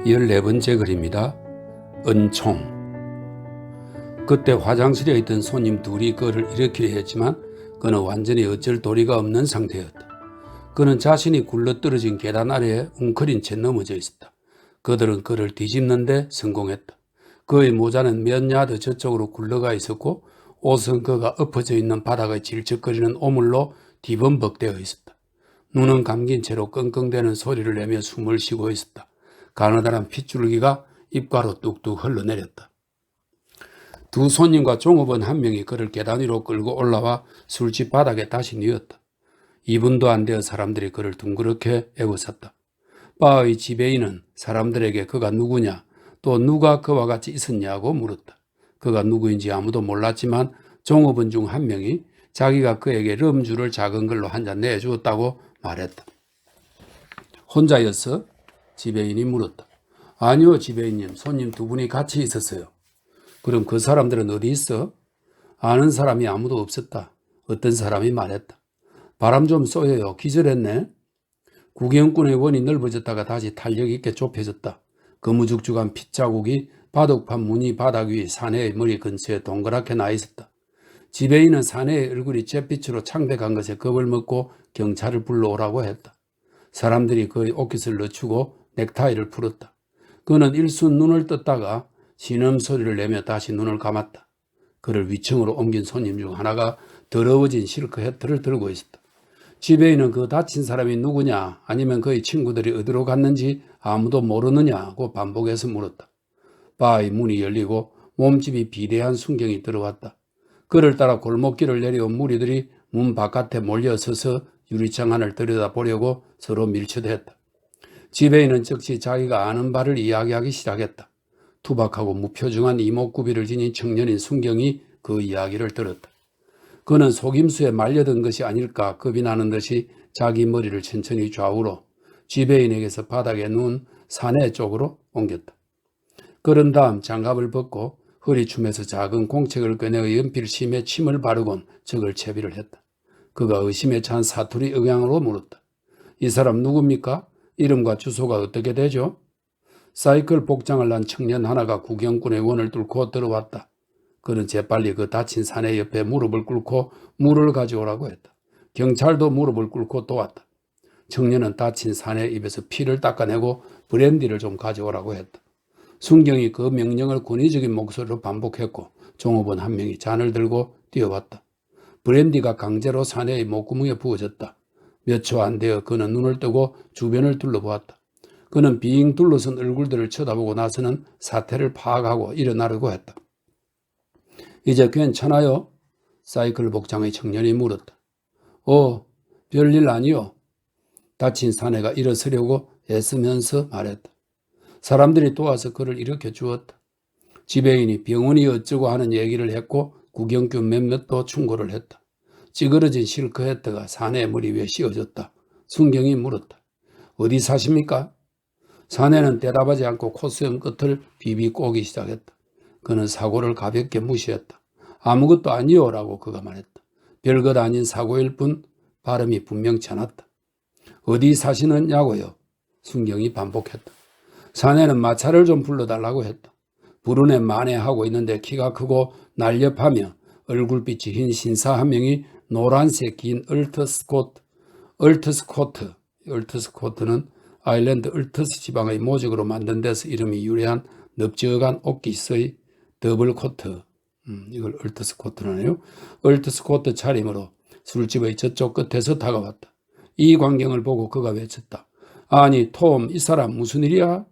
14번째 글입니다. 은총. 그때 화장실에 있던 손님 둘이 그를 일으키려 했지만 그는 완전히 어쩔 도리가 없는 상태였다. 그는 자신이 굴러떨어진 계단 아래에 웅크린 채 넘어져 있었다. 그들은 그를 뒤집는데 성공했다. 그의 모자는 몇 야드 저쪽으로 굴러가 있었고 옷은 그가 엎어져 있는 바닥에 질척거리는 오물로 뒤범벅되어 있었다. 눈은 감긴 채로 끙끙대는 소리를 내며 숨을 쉬고 있었다. 가느다란 핏줄기가 입가로 뚝뚝 흘러내렸다. 두 손님과 종업원 한 명이 그를 계단 위로 끌고 올라와 술집 바닥에 다시 뉘었다. 2분도 안 되어 사람들이 그를 둥그렇게 에워쌌다. 바의 지배인은 사람들에게 그가 누구냐, 또 누가 그와 같이 있었냐고 물었다. 그가 누구인지 아무도 몰랐지만 종업원 중 한 명이 자기가 그에게 럼주를 작은 걸로 한 잔 내주었다고 말했다. 혼자였어? 지배인이 물었다. 아니요, 지배인님. 손님 두 분이 같이 있었어요. 그럼 그 사람들은 어디 있어? 아는 사람이 아무도 없었다. 어떤 사람이 말했다. 바람 좀 쏘여요. 기절했네. 구경꾼의 원이 넓어졌다가 다시 탄력 있게 좁혀졌다. 거무죽죽한 핏자국이 바둑판 무늬 바닥 위 사내의 머리 근처에 동그랗게 나 있었다. 지배인은 사내의 얼굴이 잿빛으로 창백한 것에 겁을 먹고 경찰을 불러오라고 했다. 사람들이 그의 옷깃을 늦추고 넥타이를 풀었다. 그는 일순 눈을 떴다가 신음소리를 내며 다시 눈을 감았다. 그를 위층으로 옮긴 손님 중 하나가 더러워진 실크 해트를 들고 있었다. 지배인은 그 다친 사람이 누구냐 아니면 그의 친구들이 어디로 갔는지 아무도 모르느냐고 반복해서 물었다. 바의 문이 열리고 몸집이 비대한 순경이 들어왔다. 그를 따라 골목길을 내려온 무리들이 문 바깥에 몰려서서 유리창 안을 들여다보려고 서로 밀쳐댔다. 지배인은 즉시 자기가 아는 바를 이야기하기 시작했다. 투박하고 무표정한 이목구비를 지닌 청년인 순경이 그 이야기를 들었다. 그는 속임수에 말려든 것이 아닐까 겁이 나는 듯이 자기 머리를 천천히 좌우로 지배인에게서 바닥에 누운 사내 쪽으로 옮겼다. 그런 다음 장갑을 벗고 허리춤에서 작은 공책을 꺼내 연필 심에 침을 바르곤 적을 채비를 했다. 그가 의심에 찬 사투리 억양으로 물었다. 이 사람 누굽니까? 이름과 주소가 어떻게 되죠? 사이클 복장을 한 청년 하나가 구경꾼의 원을 뚫고 들어왔다. 그는 재빨리 그 다친 사내 옆에 무릎을 꿇고 물을 가져오라고 했다. 경찰도 무릎을 꿇고 도왔다. 청년은 다친 사내 입에서 피를 닦아내고 브랜디를 좀 가져오라고 했다. 순경이 그 명령을 권위적인 목소리로 반복했고 종업원 한 명이 잔을 들고 뛰어왔다. 브랜디가 강제로 사내의 목구멍에 부어졌다. 몇 초 안 되어 그는 눈을 뜨고 주변을 둘러보았다. 그는 빙 둘러선 얼굴들을 쳐다보고 나서는 사태를 파악하고 일어나려고 했다. 이제 괜찮아요? 사이클 복장의 청년이 물었다. 별일 아니요. 다친 사내가 일어서려고 애쓰면서 말했다. 사람들이 도와서 그를 일으켜 주었다. 지배인이 병원이 어쩌고 하는 얘기를 했고 구경꾼 몇몇도 충고를 했다. 찌그러진 실크 헤트가 사내 머리 위에 씌워졌다. 순경이 물었다. 어디 사십니까? 사내는 대답하지 않고 콧수염 끝을 비비 꼬기 시작했다. 그는 사고를 가볍게 무시했다. 아무것도 아니요라고 그가 말했다. 별것 아닌 사고일 뿐 발음이 분명치 않았다. 어디 사시느냐고요? 순경이 반복했다. 사내는 마차를 좀 불러달라고 했다. 불운에 만회하고 있는데 키가 크고 날렵하며 얼굴빛이 흰 신사 한 명이 노란색 긴 얼트스코트는 아일랜드 얼트스 지방의 모직으로 만든 데서 이름이 유래한 넓적한 옷깃의 더블코트, 이걸 얼트스코트라네요. 얼트스코트 차림으로 술집의 저쪽 끝에서 다가왔다. 이 광경을 보고 그가 외쳤다. 아니 톰, 이 사람 무슨 일이야?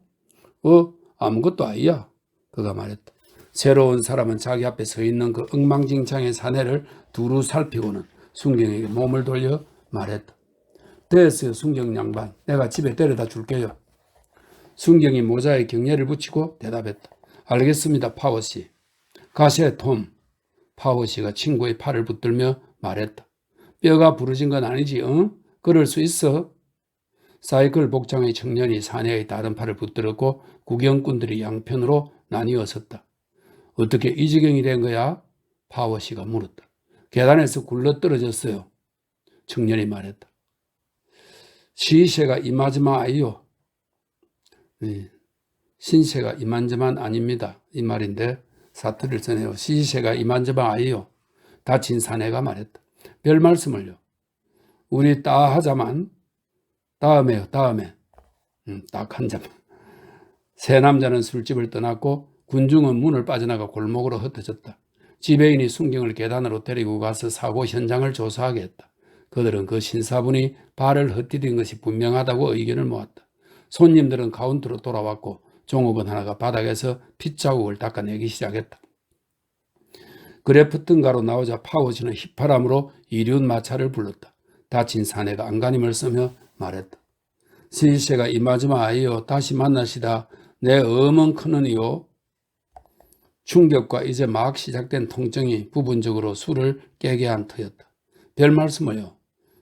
아무것도 아니야. 그가 말했다. 새로운 사람은 자기 앞에 서 있는 그 엉망진창의 사내를 두루 살피고는 순경에게 몸을 돌려 말했다. 됐어요, 순경 양반. 내가 집에 데려다 줄게요. 순경이 모자에 경례를 붙이고 대답했다. 알겠습니다, 파워씨. 가세, 톰. 파워씨가 친구의 팔을 붙들며 말했다. 뼈가 부러진 건 아니지, 응? 그럴 수 있어. 사이클 복장의 청년이 사내의 다른 팔을 붙들었고 구경꾼들이 양편으로 나뉘어 섰다. 어떻게 이 지경이 된 거야? 파워씨가 물었다. 계단에서 굴러 떨어졌어요. 청년이 말했다. 시세가 이마지마 아이요. 신세가 이만저만 아닙니다. 이 말인데 사투리를 써내요. 시세가 이만저만 아니요. 다친 사내가 말했다. 별 말씀을요. 우리 따 하자만 다음에요. 다음에 딱 한 잔. 세 남자는 술집을 떠났고 군중은 문을 빠져나가 골목으로 흩어졌다. 지배인이 순경을 계단으로 데리고 가서 사고 현장을 조사하게 했다. 그들은 그 신사분이 발을 헛디딘 것이 분명하다고 의견을 모았다. 손님들은 카운터로 돌아왔고 종업원 하나가 바닥에서 핏자국을 닦아내기 시작했다. 그래프튼가로 나오자 파워시는 휘파람으로 이륜 마차를 불렀다. 다친 사내가 안간힘을 쓰며 말했다. 시세가 이마저마 아이요. 다시 만나시다. 내 어먼 큰언이요. 충격과 이제 막 시작된 통증이 부분적으로 술을 깨게 한 터였다. 별 말씀을요.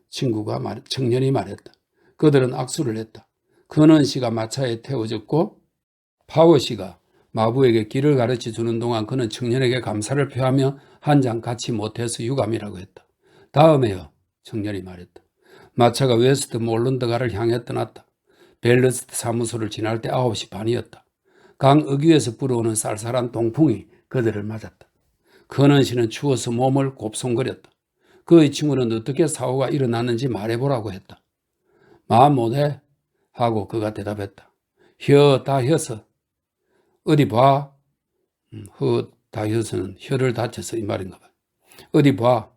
청년이 말했다. 그들은 악수를 했다. 근원 씨가 마차에 태워졌고 파워 씨가 마부에게 길을 가르쳐 주는 동안 그는 청년에게 감사를 표하며 한 잔 같이 못해서 유감이라고 했다. 다음에요. 청년이 말했다. 마차가 웨스트 몰론드가를 향해 떠났다. 벨러스트 사무소를 지날 때 9시 반이었다. 강 어귀에서 불어오는 쌀쌀한 동풍이 그들을 맞았다. 근원 씨는 추워서 몸을 곱송거렸다. 그의 친구는 어떻게 사고가 일어났는지 말해보라고 했다. 마 못해? 하고 그가 대답했다. 다 혀서. 어디 봐? 다 혀서는 혀를 다쳐서 이 말인가 봐. 어디 봐?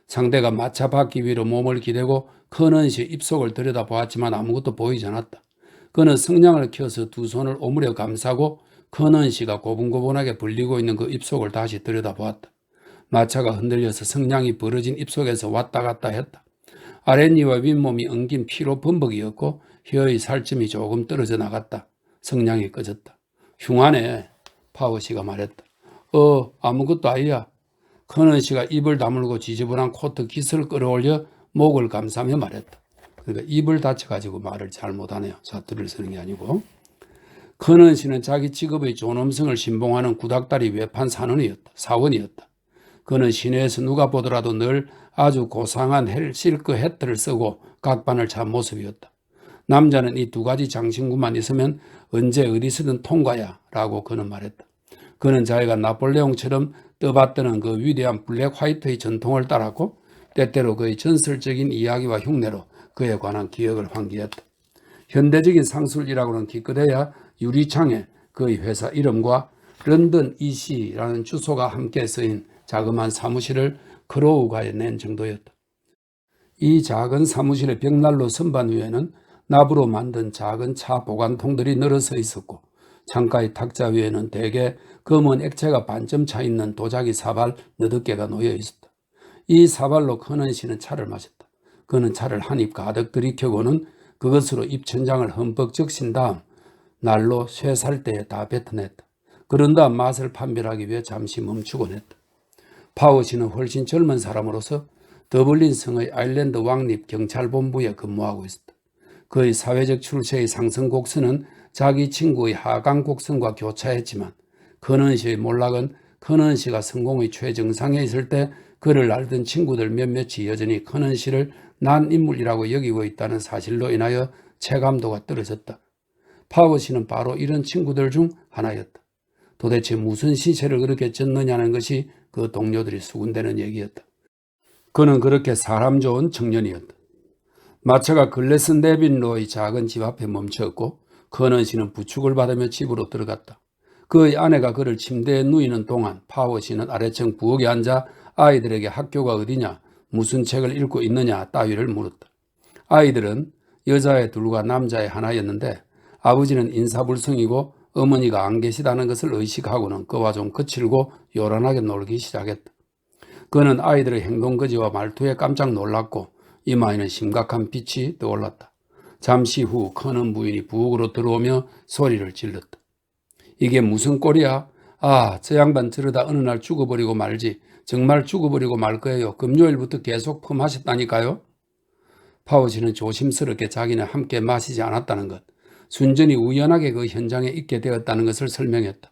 상대가 마차 바퀴 위로 몸을 기대고 커는시 입속을 들여다보았지만 아무것도 보이지 않았다. 그는 성냥을 켜서 두 손을 오므려 감싸고 커는시가 고분고분하게 불리고 있는 그 입속을 다시 들여다보았다. 마차가 흔들려서 성냥이 벌어진 입속에서 왔다 갔다 했다. 아랫니와 윗몸이 엉긴 피로 범벅이었고 혀의 살점이 조금 떨어져 나갔다. 성냥이 꺼졌다. 흉하네. 파워씨가 말했다. 아무것도 아니야. 커넌씨가 입을 다물고 지저분한 코트 깃을 끌어올려 목을 감싸며 말했다. 그러니까 입을 다쳐가지고 말을 잘 못하네요. 사투리를 쓰는 게 아니고. 커넌씨는 자기 직업의 존엄성을 신봉하는 구닥다리 외판 사원이었다. 그는 시내에서 누가 보더라도 늘 아주 고상한 실크 해트를 쓰고 각반을 찬 모습이었다. 남자는 이 두 가지 장신구만 있으면 언제 어디서든 통과야 라고 그는 말했다. 그는 자기가 나폴레옹처럼 떠받드는 그 위대한 블랙 화이트의 전통을 따랐고 때때로 그의 전설적인 이야기와 흉내로 그에 관한 기억을 환기했다. 현대적인 상술이라고는 기껏해야 유리창에 그의 회사 이름과 런던 EC라는 주소가 함께 쓰인 자그마한 사무실을 크로우가에 낸 정도였다. 이 작은 사무실의 벽난로 선반 위에는 납으로 만든 작은 차 보관통들이 늘어서 있었고 창가의 탁자 위에는 대개 검은 액체가 반점 차 있는 도자기 사발 너댓 개가 놓여 있었다. 이 사발로 커넌씨는 차를 마셨다. 그는 차를 한 입 가득 들이켜고는 그것으로 입천장을 흠뻑 적신 다음 날로 쇠살대에 다 뱉어냈다. 그런 다음 맛을 판별하기 위해 잠시 멈추곤 했다. 파워씨는 훨씬 젊은 사람으로서 더블린 성의 아일랜드 왕립 경찰본부에 근무하고 있었다. 그의 사회적 출세의 상승 곡선은 자기 친구의 하강 곡선과 교차했지만 커넌씨의 몰락은 커넌씨가 성공의 최정상에 있을 때 그를 알던 친구들 몇몇이 여전히 커넌씨를 난 인물이라고 여기고 있다는 사실로 인하여 체감도가 떨어졌다. 파워씨는 바로 이런 친구들 중 하나였다. 도대체 무슨 시체를 그렇게 졌느냐는 것이 그 동료들이 수군대는 얘기였다. 그는 그렇게 사람 좋은 청년이었다. 마차가 글래슨데빌로의 작은 집 앞에 멈췄고 커넌씨는 부축을 받으며 집으로 들어갔다. 그의 아내가 그를 침대에 누이는 동안 파워씨는 아래층 부엌에 앉아 아이들에게 학교가 어디냐, 무슨 책을 읽고 있느냐 따위를 물었다. 아이들은 여자의 둘과 남자의 하나였는데 아버지는 인사불성이고 어머니가 안 계시다는 것을 의식하고는 그와 좀 거칠고 요란하게 놀기 시작했다. 그는 아이들의 행동거지와 말투에 깜짝 놀랐고 이마에는 심각한 빛이 떠올랐다. 잠시 후 커넌 부인이 부엌으로 들어오며 소리를 질렀다. 이게 무슨 꼴이야? 저 양반 저러다 어느 날 죽어버리고 말지. 정말 죽어버리고 말 거예요. 금요일부터 계속 펌하셨다니까요. 파워씨는 조심스럽게 자기는 함께 마시지 않았다는 것, 순전히 우연하게 그 현장에 있게 되었다는 것을 설명했다.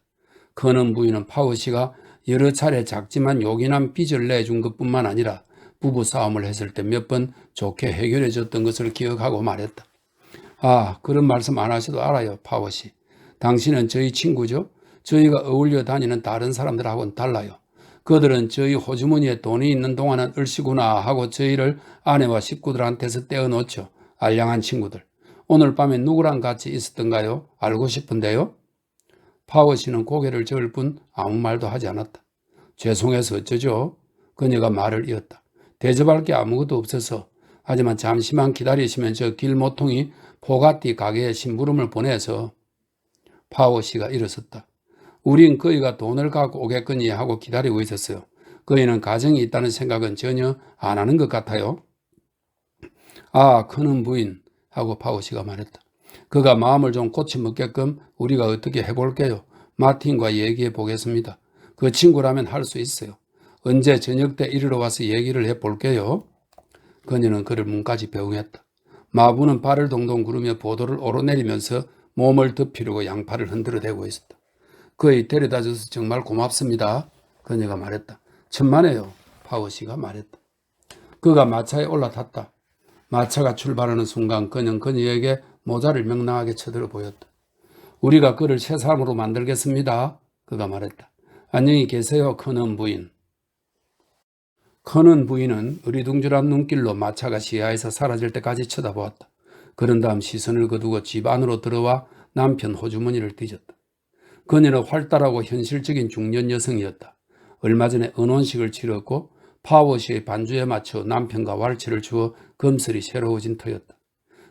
커넌 부인은 파워씨가 여러 차례 작지만 요긴한 빚을 내준 것뿐만 아니라 부부싸움을 했을 때 몇 번 좋게 해결해 줬던 것을 기억하고 말했다. 그런 말씀 안 하셔도 알아요, 파워씨. 당신은 저희 친구죠? 저희가 어울려 다니는 다른 사람들하고는 달라요. 그들은 저희 호주머니에 돈이 있는 동안은 을씨구나 하고 저희를 아내와 식구들한테서 떼어놓죠. 알량한 친구들. 오늘 밤에 누구랑 같이 있었던가요? 알고 싶은데요. 파워 씨는 고개를 저을 뿐 아무 말도 하지 않았다. 죄송해서 어쩌죠? 그녀가 말을 이었다. 대접할 게 아무것도 없어서. 하지만 잠시만 기다리시면 저 길모퉁이 포가띠 가게에 심부름을 보내서. 파워 씨가 일어섰다. 우린 그이가 돈을 갖고 오겠거니 하고 기다리고 있었어요. 그이는 가정이 있다는 생각은 전혀 안 하는 것 같아요. 아, 크는 부인 하고 파워 씨가 말했다. 그가 마음을 좀 고쳐먹게끔 우리가 어떻게 해볼게요. 마틴과 얘기해 보겠습니다. 그 친구라면 할 수 있어요. 언제 저녁 때 이리로 와서 얘기를 해볼게요. 그녀는 그를 문까지 배웅했다. 마부는 발을 동동 구르며 보도를 오르내리면서 몸을 덮이려고 양팔을 흔들어대고 있었다. 그의 데려다줘서 정말 고맙습니다. 그녀가 말했다. 천만에요. 파워 씨가 말했다. 그가 마차에 올라탔다. 마차가 출발하는 순간 그녀에게 모자를 명랑하게 쳐들어 보였다. 우리가 그를 새 사람으로 만들겠습니다. 그가 말했다. 안녕히 계세요, 커넌 부인. 커넌 부인은 어리둥절한 눈길로 마차가 시야에서 사라질 때까지 쳐다보았다. 그런 다음 시선을 거두고 집 안으로 들어와 남편 호주머니를 뒤졌다. 그녀는 활달하고 현실적인 중년 여성이었다. 얼마 전에 은혼식을 치렀고 파워시의 반주에 맞춰 남편과 왈츠를 주어 검술이 새로워진 터였다.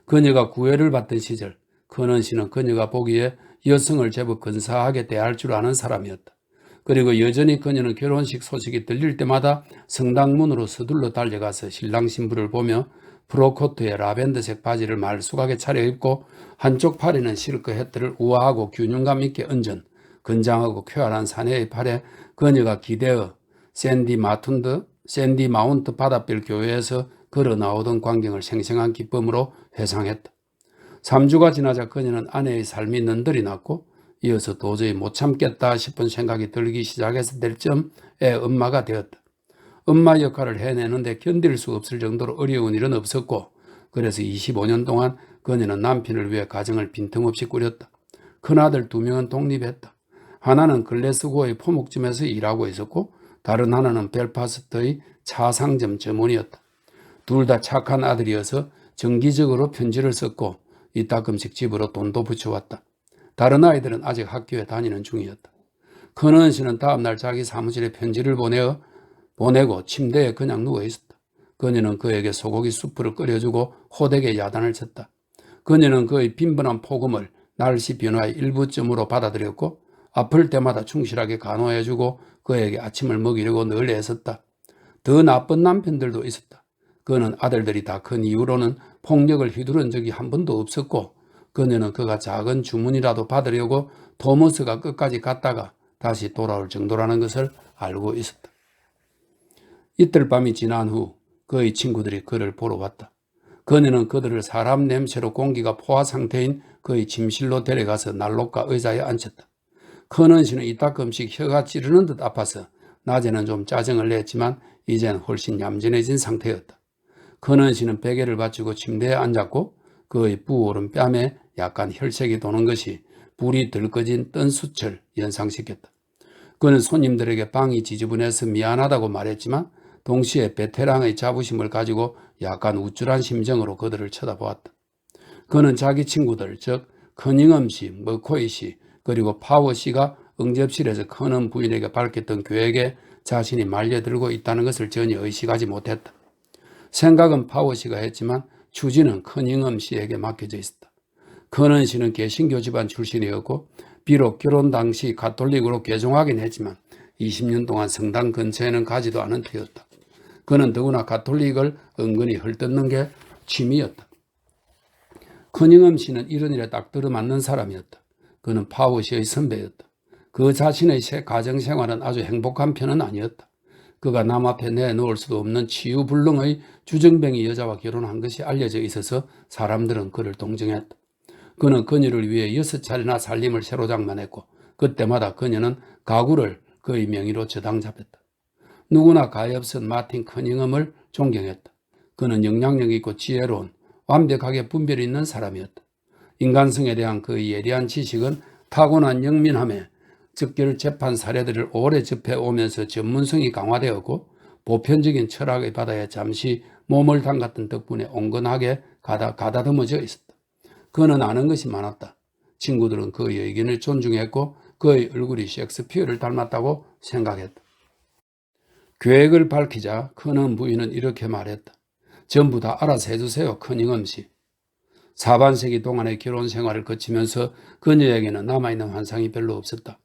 그녀가 구애를 받던 시절 커넌 씨는 그녀가 보기에 여성을 제법 근사하게 대할 줄 아는 사람이었다. 그리고 여전히 그녀는 결혼식 소식이 들릴 때마다 성당문으로 서둘러 달려가서 신랑 신부를 보며 프로코트에 라벤더색 바지를 말쑥하게 차려입고 한쪽 팔에는 실크 해트를 우아하고 균형감 있게 얹은 건장하고 쾌활한 사내의 팔에 그녀가 기대어 샌디 마운트 바닷별 교회에서 걸어 나오던 광경을 생생한 기쁨으로 회상했다. 3주가 지나자 그녀는 아내의 삶이 는들이 났고 이어서 도저히 못 참겠다 싶은 생각이 들기 시작했을 때쯤에 엄마가 되었다. 엄마 역할을 해내는데 견딜 수 없을 정도로 어려운 일은 없었고 그래서 25년 동안 그녀는 남편을 위해 가정을 빈틈없이 꾸렸다. 큰아들 2명은 독립했다. 하나는 글래스고의 포목점에서 일하고 있었고 다른 하나는 벨파스트의 차 상점 점원이었다. 둘 다 착한 아들이어서 정기적으로 편지를 썼고 이따금씩 집으로 돈도 붙여왔다. 다른 아이들은 아직 학교에 다니는 중이었다. 커넌 씨는 다음날 자기 사무실에 편지를 보내고 침대에 그냥 누워있었다. 그녀는 그에게 소고기 수프를 끓여주고 호되게 야단을 쳤다. 그녀는 그의 빈번한 폭음을 날씨 변화의 일부점으로 받아들였고 아플 때마다 충실하게 간호해주고 그에게 아침을 먹이려고 늘 애썼다. 더 나쁜 남편들도 있었다. 그는 아들들이 다 큰 이후로는 폭력을 휘두른 적이 한 번도 없었고 그녀는 그가 작은 주문이라도 받으려고 토머스가 끝까지 갔다가 다시 돌아올 정도라는 것을 알고 있었다. 이틀 밤이 지난 후 그의 친구들이 그를 보러 왔다. 그녀는 그들을 사람 냄새로 공기가 포화 상태인 그의 침실로 데려가서 난로가 의자에 앉혔다. 커넌 씨는 이따금씩 혀가 찌르는 듯 아파서 낮에는 좀 짜증을 냈지만 이젠 훨씬 얌전해진 상태였다. 커넌 씨는 베개를 받치고 침대에 앉았고 그의 부어오른 뺨에 약간 혈색이 도는 것이 불이 들꺼진 뜬 숯을 연상시켰다. 그는 손님들에게 방이 지저분해서 미안하다고 말했지만 동시에 베테랑의 자부심을 가지고 약간 우쭐한 심정으로 그들을 쳐다보았다. 그는 자기 친구들, 즉 커닝엄 씨, 머코이 씨, 그리고 파워 씨가 응접실에서 커넌 부인에게 밝혔던 계획에 자신이 말려들고 있다는 것을 전혀 의식하지 못했다. 생각은 파워 씨가 했지만 추진은 커닝엄 씨에게 맡겨져 있었다. 커넌 씨는 개신교 집안 출신이었고 비록 결혼 당시 가톨릭으로 개종하긴 했지만 20년 동안 성당 근처에는 가지도 않은 터였다. 그는 더구나 가톨릭을 은근히 헐뜯는 게 취미였다. 커닝엄 씨는 이런 일에 딱 들어맞는 사람이었다. 그는 파워 씨의 선배였다. 그 자신의 가정생활은 아주 행복한 편은 아니었다. 그가 남 앞에 내놓을 수도 없는 치유불능의 주정뱅이 여자와 결혼한 것이 알려져 있어서 사람들은 그를 동정했다. 그는 그녀를 위해 6차례나 살림을 새로 장만했고 그때마다 그녀는 가구를 그의 명의로 저당 잡혔다. 누구나 가엾은 마틴 커닝엄을 존경했다. 그는 영향력 있고 지혜로운 완벽하게 분별이 있는 사람이었다. 인간성에 대한 그의 예리한 지식은 타고난 영민함에 즉결 재판 사례들을 오래 접해오면서 전문성이 강화되었고 보편적인 철학의 바다에 잠시 몸을 담갔던 덕분에 온건하게 가다듬어져 있었다. 그는 아는 것이 많았다. 친구들은 그의 의견을 존중했고 그의 얼굴이 셰익스피어를 닮았다고 생각했다. 계획을 밝히자 큰언 부인은 이렇게 말했다. 전부 다 알아서 해주세요, 커닝엄 씨. 사반세기 동안의 결혼 생활을 거치면서 그녀에게는 남아있는 환상이 별로 없었다.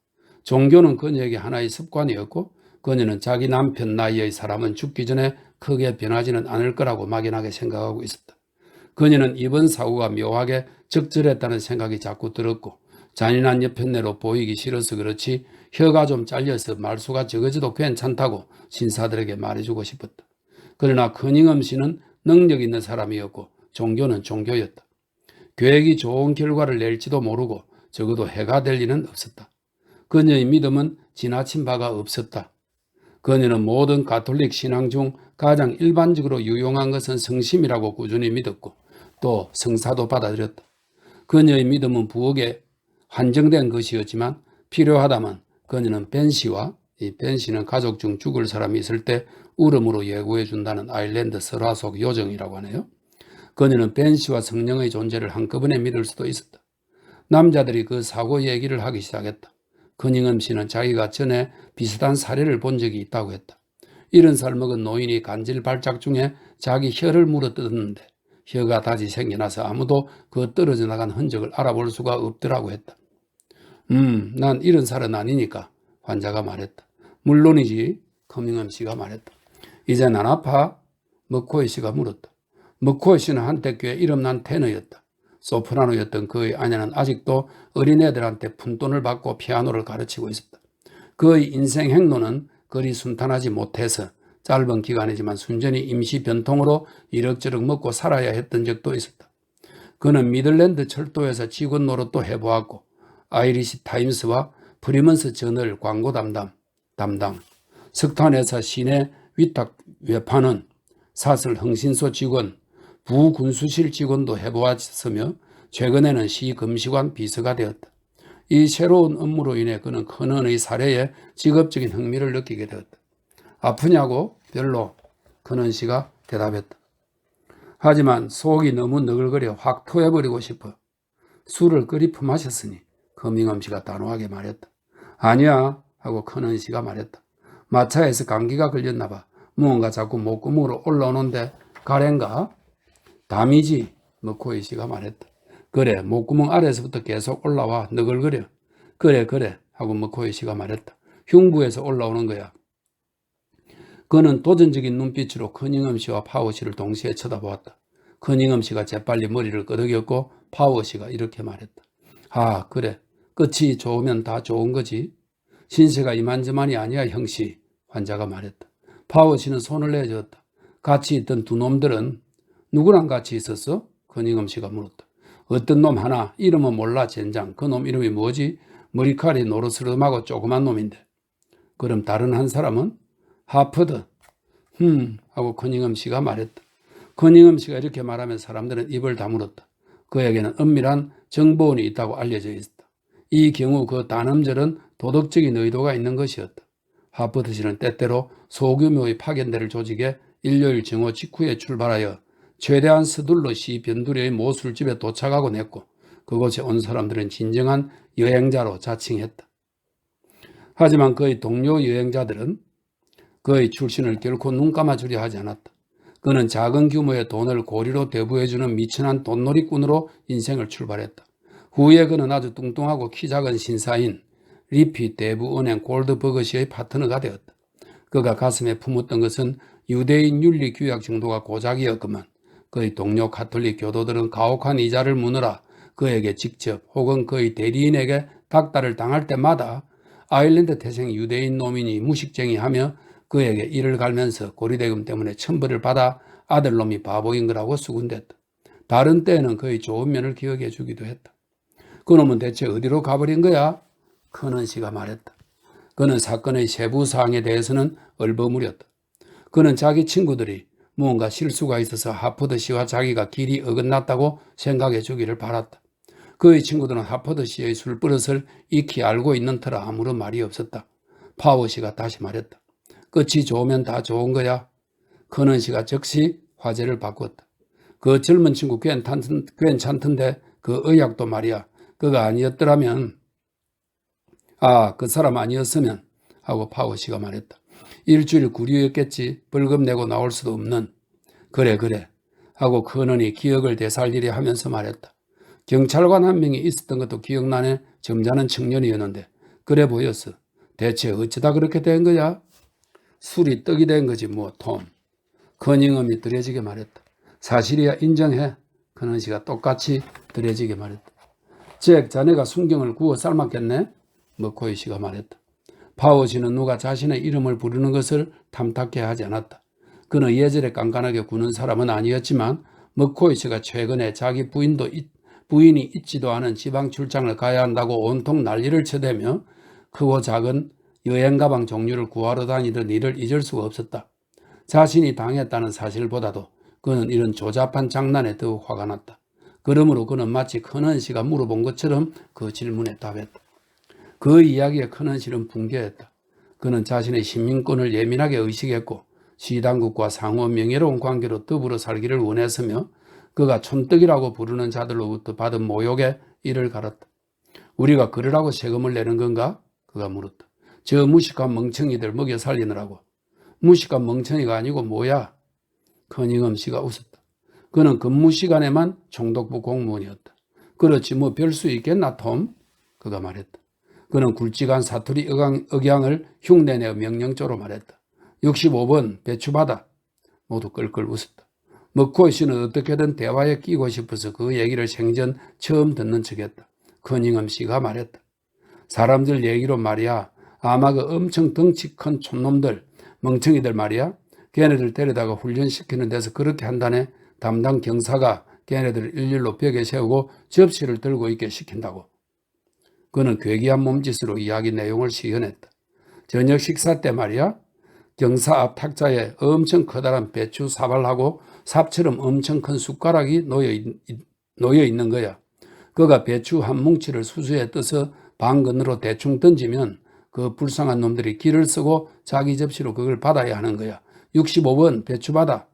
종교는 그녀에게 하나의 습관이었고 그녀는 자기 남편 나이의 사람은 죽기 전에 크게 변하지는 않을 거라고 막연하게 생각하고 있었다. 그녀는 이번 사고가 묘하게 적절했다는 생각이 자꾸 들었고 잔인한 여편네로 보이기 싫어서 그렇지 혀가 좀 잘려서 말수가 적어져도 괜찮다고 신사들에게 말해주고 싶었다. 그러나 커닝엄 씨는 능력 있는 사람이었고 종교는 종교였다. 계획이 좋은 결과를 낼지도 모르고 적어도 해가 될 리는 없었다. 그녀의 믿음은 지나친 바가 없었다. 그녀는 모든 가톨릭 신앙 중 가장 일반적으로 유용한 것은 성심이라고 꾸준히 믿었고 또 성사도 받아들였다. 그녀의 믿음은 부엌에 한정된 것이었지만 필요하다면 그녀는 벤 씨와 이 벤 씨는 가족 중 죽을 사람이 있을 때 울음으로 예고해 준다는 아일랜드 설화 속 요정이라고 하네요. 그녀는 벤 씨와 성령의 존재를 한꺼번에 믿을 수도 있었다. 남자들이 그 사고 얘기를 하기 시작했다. 커닝엄 씨는 자기가 전에 비슷한 사례를 본 적이 있다고 했다. 70살 먹은 노인이 간질 발작 중에 자기 혀를 물어뜯었는데 혀가 다시 생겨나서 아무도 그 떨어져 나간 흔적을 알아볼 수가 없더라고 했다. 난 70살은 아니니까 환자가 말했다. 물론이지, 커닝엄 씨가 말했다. 이제 난 아파? 머코이 씨가 물었다. 머코이 씨는 한때 꽤 이름난 테너였다. 소프라노였던 그의 아내는 아직도 어린애들한테 푼돈을 받고 피아노를 가르치고 있었다. 그의 인생 행로는 그리 순탄하지 못해서 짧은 기간이지만 순전히 임시 변통으로 이럭저럭 먹고 살아야 했던 적도 있었다. 그는 미들랜드 철도에서 직원 노릇도 해보았고 아이리시 타임스와 프리먼스 저널 광고 담당, 석탄회사 시내 위탁 외판원, 사설 흥신소 직원, 부군수실 직원도 해보았으며 최근에는 시금시관 비서가 되었다. 이 새로운 업무로 인해 그는 큰언의 사례에 직업적인 흥미를 느끼게 되었다. 아프냐고? 별로. 큰언 씨가 대답했다. 하지만 속이 너무 너글거려 확 토해버리고 싶어. 술을 끓이 품하셨으니 커닝엄 씨가 단호하게 말했다. 아니야 하고 큰언 씨가 말했다. 마차에서 감기가 걸렸나 봐. 무언가 자꾸 목구멍으로 올라오는데 가래인가? 담이지, 머코이 씨가 말했다. 그래, 목구멍 아래에서부터 계속 올라와 너글거려. 그래 하고 머코이 씨가 말했다. 흉부에서 올라오는 거야. 그는 도전적인 눈빛으로 커닝엄 씨와 파워 씨를 동시에 쳐다보았다. 커닝엄 씨가 재빨리 머리를 끄덕였고 파워 씨가 이렇게 말했다. 아, 그래. 끝이 좋으면 다 좋은 거지. 신세가 이만저만이 아니야, 형씨. 환자가 말했다. 파워 씨는 손을 내저었다. 같이 있던 두 놈들은 누구랑 같이 있었어? 커닝엄 씨가 물었다. 어떤 놈 하나, 이름은 몰라, 젠장. 그 놈 이름이 뭐지? 머리칼이 노르스름하고 조그만 놈인데. 그럼 다른 한 사람은? 하퍼드. 하고 커닝엄 씨가 말했다. 커닝엄 씨가 이렇게 말하면 사람들은 입을 다물었다. 그에게는 은밀한 정보원이 있다고 알려져 있었다. 이 경우 그 단음절은 도덕적인 의도가 있는 것이었다. 하퍼드 씨는 때때로 소규모의 파견대를 조직해 일요일 정오 직후에 출발하여 최대한 서둘러 시 변두리의 모술집에 도착하곤 했고 그곳에 온 사람들은 진정한 여행자로 자칭했다. 하지만 그의 동료 여행자들은 그의 출신을 결코 눈감아주려 하지 않았다. 그는 작은 규모의 돈을 고리로 대부해주는 미천한 돈놀이꾼으로 인생을 출발했다. 후에 그는 아주 뚱뚱하고 키 작은 신사인 리피 대부은행 골드버거시의 파트너가 되었다. 그가 가슴에 품었던 것은 유대인 윤리 규약 정도가 고작이었건만 그의 동료 가톨릭 교도들은 가혹한 이자를 무느라 그에게 직접 혹은 그의 대리인에게 닥달을 당할 때마다 아일랜드 태생 유대인 노민이 무식쟁이하며 그에게 이를 갈면서 고리대금 때문에 천벌을 받아 아들놈이 바보인 거라고 수군댔다. 다른 때에는 그의 좋은 면을 기억해 주기도 했다. 그놈은 대체 어디로 가버린 거야? 큰언 씨가 말했다. 그는 사건의 세부 사항에 대해서는 얼버무렸다. 그는 자기 친구들이 무언가 실수가 있어서 하퍼드 씨와 자기가 길이 어긋났다고 생각해 주기를 바랐다. 그의 친구들은 하퍼드 씨의 술버릇을 익히 알고 있는 터라 아무런 말이 없었다. 파워 씨가 다시 말했다. 끝이 좋으면 다 좋은 거야. 커넌 씨가 즉시 화제를 바꾸었다. 그 젊은 친구 괜찮던데 그 의학도 말이야. 그가 아니었더라면 그 사람 아니었으면 하고 파워 씨가 말했다. 일주일 구류였겠지. 벌금 내고 나올 수도 없는. 그래 하고 커넌이 기억을 되살리려 하면서 말했다. 경찰관 한 명이 있었던 것도 기억나네. 점잖은 청년이었는데 그래 보였어. 대체 어쩌다 그렇게 된 거야? 술이 떡이 된 거지 뭐 톰. 커닝엄이 드레지게 말했다. 사실이야 인정해. 커넌 씨가 똑같이 드레지게 말했다. 잭 자네가 순경을 구워 삶았겠네. 머코이 씨가 말했다. 파워 씨는 누가 자신의 이름을 부르는 것을 탐탁해 하지 않았다. 그는 예절에 깐깐하게 구는 사람은 아니었지만 머코이 씨가 최근에 자기 부인이 있지도 않은 지방 출장을 가야 한다고 온통 난리를 쳐대며 크고 작은 여행 가방 종류를 구하러 다니던 일을 잊을 수가 없었다. 자신이 당했다는 사실보다도 그는 이런 조잡한 장난에 더 화가 났다. 그러므로 그는 마치 커넌 씨가 물어본 것처럼 그 질문에 답했다. 그 이야기에 커넌 씨는 붕괴했다. 그는 자신의 시민권을 예민하게 의식했고 시당국과 상호 명예로운 관계로 더불어 살기를 원했으며 그가 촌떡이라고 부르는 자들로부터 받은 모욕에 이를 갈았다. 우리가 그러라고 세금을 내는 건가? 그가 물었다. 저 무식한 멍청이들 먹여 살리느라고. 무식한 멍청이가 아니고 뭐야? 커닝엄 씨가 웃었다. 그는 근무 시간에만 총독부 공무원이었다. 그렇지 뭐 별 수 있겠나 톰? 그가 말했다. 그는 굵직한 사투리 억양을 흉내내어 명령조로 말했다. 65번 배추받아. 모두 끌끌 웃었다. 머코이 씨는 어떻게든 대화에 끼고 싶어서 그 얘기를 생전 처음 듣는 척했다. 커닝엄 씨가 말했다. 사람들 얘기로 말이야. 아마 그 엄청 덩치 큰 촌놈들, 멍청이들 말이야. 걔네들 데려다가 훈련시키는 데서 그렇게 한다네. 담당 경사가 걔네들을 일일로 벽에 세우고 접시를 들고 있게 시킨다고. 그는 괴기한 몸짓으로 이야기 내용을 시연했다. 저녁 식사 때 말이야. 경사 앞 탁자에 엄청 커다란 배추 사발하고 삽처럼 엄청 큰 숟가락이 놓여 있는 거야. 그가 배추 한 뭉치를 수수에 떠서 방건으로 대충 던지면 그 불쌍한 놈들이 기를 쓰고 자기 접시로 그걸 받아야 하는 거야. 65번 배추 받아.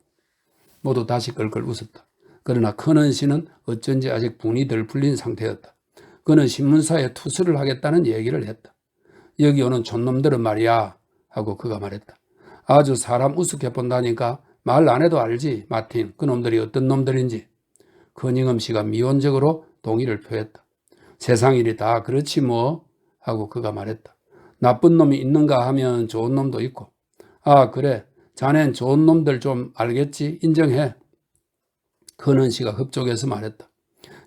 모두 다시 끌끌 웃었다. 그러나 커넌 씨는 어쩐지 아직 분이 덜 풀린 상태였다. 그는 신문사에 투서를 하겠다는 얘기를 했다. 여기 오는 촌놈들은 말이야 하고 그가 말했다. 아주 사람 우습게 본다니까 말 안 해도 알지 마틴 그놈들이 어떤 놈들인지. 커닝엄 씨가 미온적으로 동의를 표했다. 세상 일이 다 그렇지 뭐 하고 그가 말했다. 나쁜 놈이 있는가 하면 좋은 놈도 있고. 그래 자넨 좋은 놈들 좀 알겠지 인정해. 커넌 씨가 흡족해서 말했다.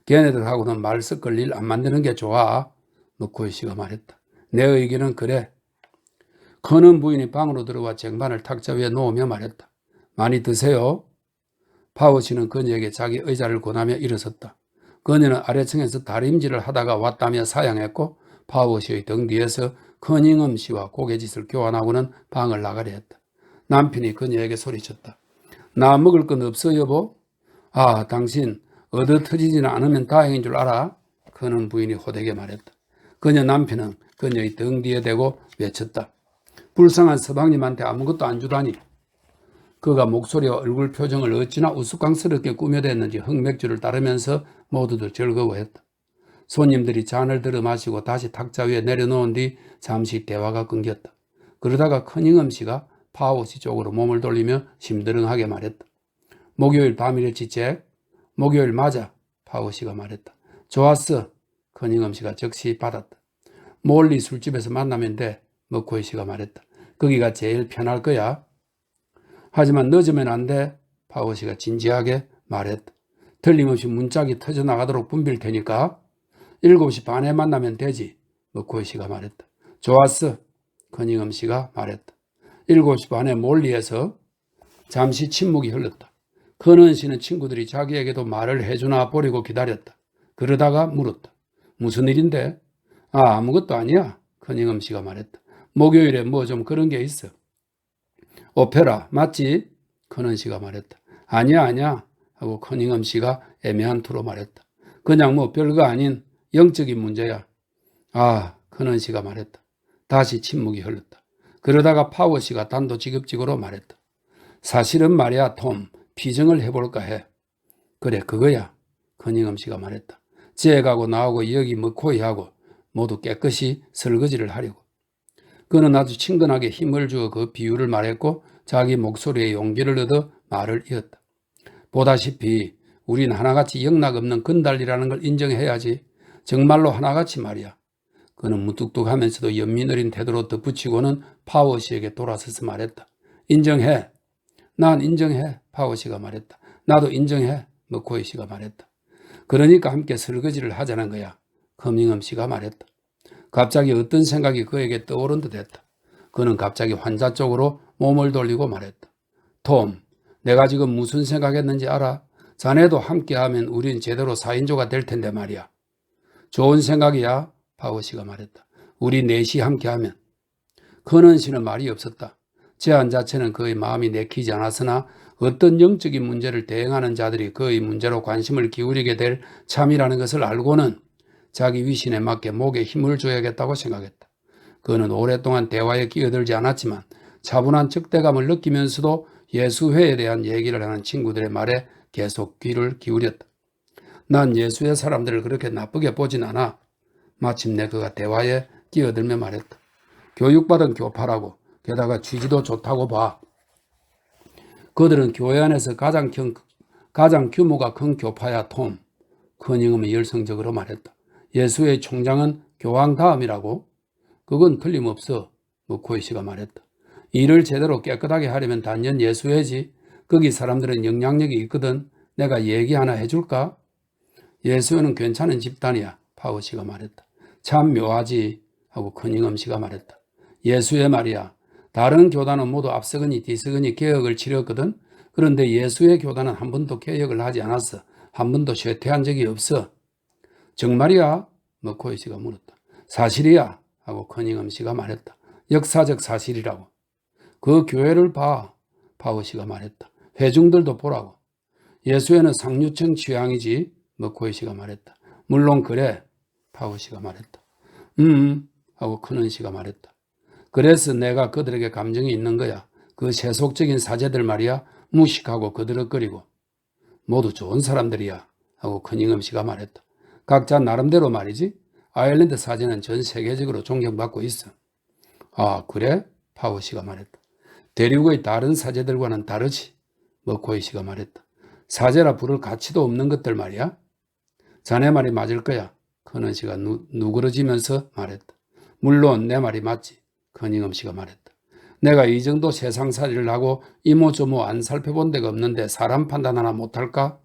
걔네들하고는 말 섞을 일 안 만드는 게 좋아. 머코이 씨가 말했다. 내 의견은 그래. 커넌 부인이 방으로 들어와 쟁반을 탁자 위에 놓으며 말했다. 많이 드세요. 파워 씨는 그녀에게 자기 의자를 권하며 일어섰다. 그녀는 아래층에서 다림질을 하다가 왔다며 사양했고 파워 씨의 등 뒤에서 커닝엄 씨와 고개짓을 교환하고는 방을 나가려 했다. 남편이 그녀에게 소리쳤다. 나 먹을 건 없어 여보? 당신 얻어 터지지는 않으면 다행인 줄 알아? 그는 부인이 호되게 말했다. 그녀 남편은 그녀의 등 뒤에 대고 외쳤다. 불쌍한 서방님한테 아무것도 안 주다니. 그가 목소리와 얼굴 표정을 어찌나 우스꽝스럽게 꾸며댔는지 흑맥주를 따르면서 모두들 즐거워했다. 손님들이 잔을 들어 마시고 다시 탁자 위에 내려놓은 뒤 잠시 대화가 끊겼다. 그러다가 커닝엄 씨가 파워 씨 쪽으로 몸을 돌리며 심드렁하게 말했다. 목요일 밤이랬지 잭? 목요일 맞아. 파워 씨가 말했다. 좋았어. 커닝엄 씨가 즉시 받았다. 몰리 술집에서 만나면 돼. 머코이 씨가 말했다. 거기가 제일 편할 거야. 하지만 늦으면 안 돼. 파워 씨가 진지하게 말했다. 틀림없이 문짝이 터져나가도록 붐빌 테니까 7시 반에 만나면 되지. 머코이 씨가 말했다. 좋았어. 커닝엄 씨가 말했다. 7시 반에 몰리에서 잠시 침묵이 흘렀다. 커넌 씨는 친구들이 자기에게도 말을 해주나 보려고 기다렸다. 그러다가 물었다. 무슨 일인데? 아무것도 아니야. 커닝엄 씨가 말했다. 목요일에 뭐 좀 그런 게 있어. 오페라 맞지? 커넌 씨가 말했다. 아니야 하고 커닝엄 씨가 애매한 투로 말했다. 그냥 뭐 별거 아닌 영적인 문제야. 아, 커넌 씨가 말했다. 다시 침묵이 흘렀다. 그러다가 파워 씨가 단도직입적으로 말했다. 사실은 말이야, 톰, 피정을 해볼까 해. 그래, 그거야. 커닝엄 씨가 말했다. 잭하고 나하고 여기 머코이하고 모두 깨끗이 설거지를 하려고. 그는 아주 친근하게 힘을 주어 그 비유를 말했고 자기 목소리에 용기를 얻어 말을 이었다. 보다시피 우린 하나같이 영락없는 건달이라는 걸 인정해야지. 정말로 하나같이 말이야. 그는 무뚝뚝하면서도 연민 어린 태도로 덧붙이고는 파워 씨에게 돌아서서 말했다. 인정해. 난 인정해. 파워 씨가 말했다. 나도 인정해. 머코이 씨가 말했다. 그러니까 함께 설거지를 하자는 거야. 커밍엄 씨가 말했다. 갑자기 어떤 생각이 그에게 떠오른 듯 했다. 그는 갑자기 환자 쪽으로 몸을 돌리고 말했다. 톰, 내가 지금 무슨 생각했는지 알아? 자네도 함께하면 우린 제대로 4인조가 될 텐데 말이야. 좋은 생각이야. 파워 씨가 말했다. 우리 넷이 함께하면. 커넌 씨는 말이 없었다. 제안 자체는 그의 마음이 내키지 않았으나 어떤 영적인 문제를 대응하는 자들이 그의 문제로 관심을 기울이게 될 참이라는 것을 알고는 자기 위신에 맞게 목에 힘을 줘야겠다고 생각했다. 그는 오랫동안 대화에 끼어들지 않았지만 차분한 적대감을 느끼면서도 예수회에 대한 얘기를 하는 친구들의 말에 계속 귀를 기울였다. 난 예수의 사람들을 그렇게 나쁘게 보진 않아. 마침내 그가 대화에 끼어들며 말했다. 교육받은 교파라고, 게다가 취지도 좋다고 봐. 그들은 교회 안에서 가장 규모가 큰 교파야, 톰. 커닝엄이 열성적으로 말했다. 예수의 총장은 교황 다음이라고? 그건 틀림없어. 머코이 씨가 말했다. 일을 제대로 깨끗하게 하려면 단연 예수회지. 거기 사람들은 영향력이 있거든. 내가 얘기 하나 해줄까? 예수회는 괜찮은 집단이야. 파워 씨가 말했다. 참 묘하지. 하고 커닝엄 씨가 말했다. 예수회 말이야. 다른 교단은 모두 앞서거니 뒤서거니 개혁을 치렀거든. 그런데 예수의 교단은 한 번도 개혁을 하지 않았어. 한 번도 쇠퇴한 적이 없어. 정말이야? 머코이 씨가 물었다. 사실이야. 하고 커닝엄 씨가 말했다. 역사적 사실이라고. 그 교회를 봐. 파워 씨가 말했다. 회중들도 보라고. 예수회는 상류층 취향이지. 머코이 씨가 말했다. 물론 그래. 파워 씨가 말했다. 하고 커넌 씨가 말했다. 그래서 내가 그들에게 감정이 있는 거야. 그 세속적인 사제들 말이야. 무식하고 거드럭거리고. 모두 좋은 사람들이야. 하고 커닝엄 씨가 말했다. 각자 나름대로 말이지. 아일랜드 사제는 전 세계적으로 존경받고 있어. 아, 그래? 파워 씨가 말했다. 대륙의 다른 사제들과는 다르지. 머코이 씨가 말했다. 사제라 부를 가치도 없는 것들 말이야. 자네 말이 맞을 거야. 커넌 씨가 누그러지면서 말했다. 물론 내 말이 맞지. 커닝엄 씨가 말했다. 내가 이 정도 세상살이를 하고 이모저모 안 살펴본 데가 없는데 사람 판단 하나 못할까?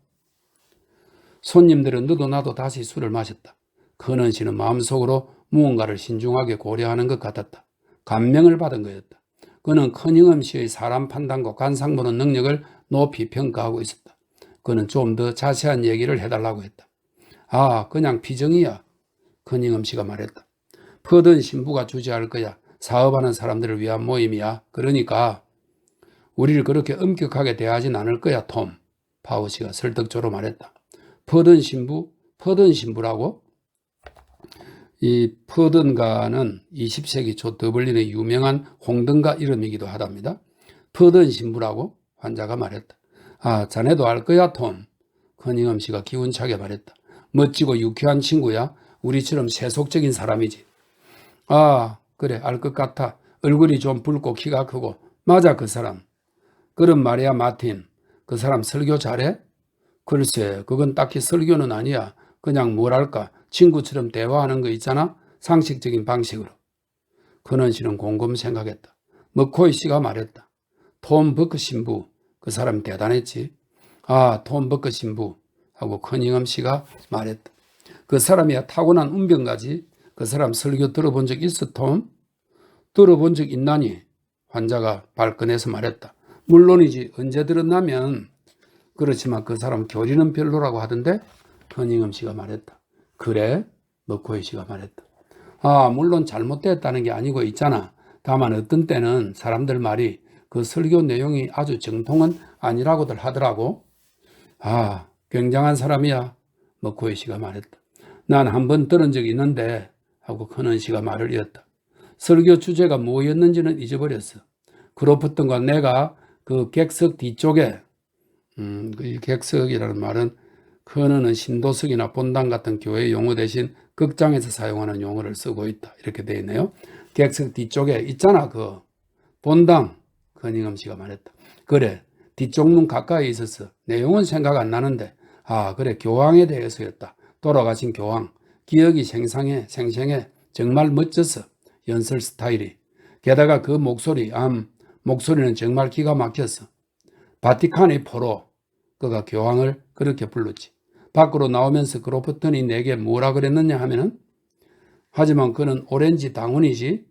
손님들은 너도 나도 다시 술을 마셨다. 커넌 씨는 마음속으로 무언가를 신중하게 고려하는 것 같았다. 감명을 받은 거였다. 그는 커닝엄 씨의 사람 판단과 관상 보는 능력을 높이 평가하고 있었다. 그는 좀 더 자세한 얘기를 해달라고 했다. 아, 그냥 피정이야. 커닝엄 씨가 말했다. 퍼든 신부가 주재할 거야. 사업하는 사람들을 위한 모임이야. 그러니까 우리를 그렇게 엄격하게 대하진 않을 거야, 톰. 파워 씨가 설득조로 말했다. 퍼든 신부? 퍼든 신부라고? 이 퍼든가는 20세기 초 더블린의 유명한 홍등가 이름이기도 하답니다. 퍼든 신부라고? 환자가 말했다. 아, 자네도 알 거야, 톰. 커닝엄 씨가 기운차게 말했다. 멋지고 유쾌한 친구야. 우리처럼 세속적인 사람이지. 아, 그래, 알 것 같아. 얼굴이 좀 붉고 키가 크고. 맞아, 그 사람. 그럼 말이야, 마틴. 그 사람 설교 잘해? 글쎄, 그건 딱히 설교는 아니야. 그냥 뭐랄까, 친구처럼 대화하는 거 있잖아? 상식적인 방식으로. 커넌 씨는 곰곰 생각했다. 머코이 씨가 말했다. 톰 버크 신부. 그 사람 대단했지. 아, 톰 버크 신부. 하고 커닝엄 씨가 말했다. 그 사람이야 타고난 운병가지. 그 사람 설교 들어본 적 있어, 톰? 들어본 적 있나니? 환자가 발끈해서 말했다. 물론이지. 언제 들었냐면. 그렇지만 그 사람 교리는 별로라고 하던데? 커닝엄 씨가 말했다. 그래? 머코이 씨가 말했다. 아, 물론 잘못됐다는 게 아니고 있잖아. 다만 어떤 때는 사람들 말이 그 설교 내용이 아주 정통은 아니라고들 하더라고. 아, 굉장한 사람이야. 머코이 씨가 말했다. 난 한 번 들은 적이 있는데 하고 큰언 씨가 말을 이었다. 설교 주제가 뭐였는지는 잊어버렸어. 크로프턴과 내가 그 객석 뒤쪽에 그 객석이라는 말은 큰언은 신도석이나 본당 같은 교회 용어 대신 극장에서 사용하는 용어를 쓰고 있다. 이렇게 되어 있네요. 객석 뒤쪽에 있잖아. 그 본당. 커닝엄 씨가 말했다. 그래. 뒤쪽 문 가까이 있었어. 내용은 생각 안 나는데. 아, 그래. 교황에 대해서였다. 돌아가신 교황. 기억이 생생해. 정말 멋졌어. 연설 스타일이. 게다가 그 목소리는 정말 기가 막혔어. 바티칸의 포로. 그가 교황을 그렇게 불렀지. 밖으로 나오면서 크로프턴이 내게 뭐라 그랬느냐 하면은, 하지만 그는 오렌지 당원이지.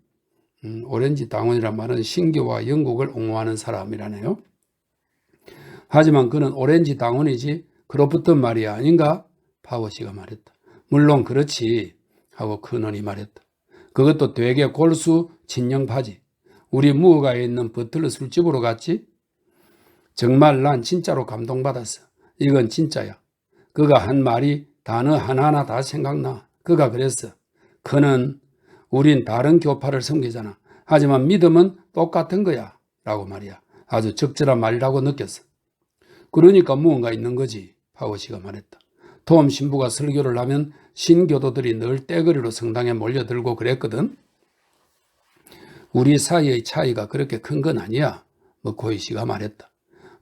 오렌지 당원이란 말은 신교와 영국을 옹호하는 사람이라네요. 하지만 그는 오렌지 당원이지 크로프턴 말이 아닌가? 파워 씨가 말했다. 물론 그렇지 하고 큰언이 말했다. 그것도 되게 골수 친형파지. 우리 무허가에 있는 버틀러 술집으로 갔지? 정말 난 진짜로 감동받았어. 이건 진짜야. 그가 한 말이 단어 하나하나 다 생각나. 그가 그랬어. 그는 우린 다른 교파를 섬기잖아. 하지만 믿음은 똑같은 거야. 라고 말이야. 아주 적절한 말이라고 느꼈어. 그러니까 무언가 있는 거지. 파워 씨가 말했다. 톰 신부가 설교를 하면 신교도들이 늘 떼거리로 성당에 몰려들고 그랬거든. 우리 사이의 차이가 그렇게 큰 건 아니야. 머코이 씨가 말했다.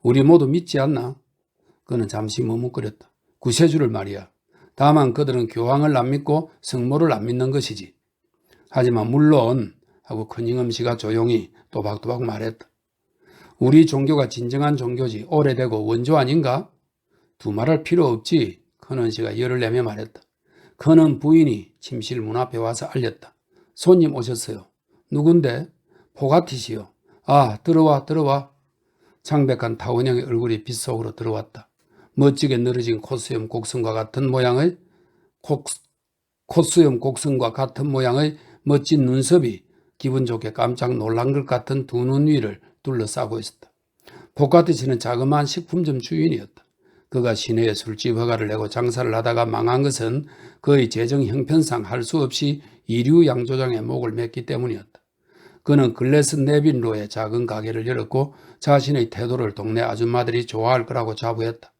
우리 모두 믿지 않나? 그는 잠시 머뭇거렸다. 구세주를 말이야. 다만 그들은 교황을 안 믿고 성모를 안 믿는 것이지. 하지만 물론 하고 커닝엄 씨가 조용히 또박또박 말했다. 우리 종교가 진정한 종교지. 오래되고 원조 아닌가? 두말할 필요 없지. 커넌 씨가 열을 내며 말했다. 커넌 부인이 침실 문 앞에 와서 알렸다. 손님 오셨어요. 누군데? 포가티시요. 아, 들어와. 창백한 타원형의 얼굴이 빗속으로 들어왔다. 멋지게 늘어진 콧수염 곡선과 같은 모양의 멋진 눈썹이 기분 좋게 깜짝 놀란 것 같은 두 눈 위를 둘러싸고 있었다. 포카티시는 자그마한 식품점 주인이었다. 그가 시내에 술집 허가를 내고 장사를 하다가 망한 것은 그의 재정 형편상 할 수 없이 이류 양조장에 목을 맸기 때문이었다. 그는 글래스 네빈로에 작은 가게를 열었고 자신의 태도를 동네 아줌마들이 좋아할 거라고 자부했다.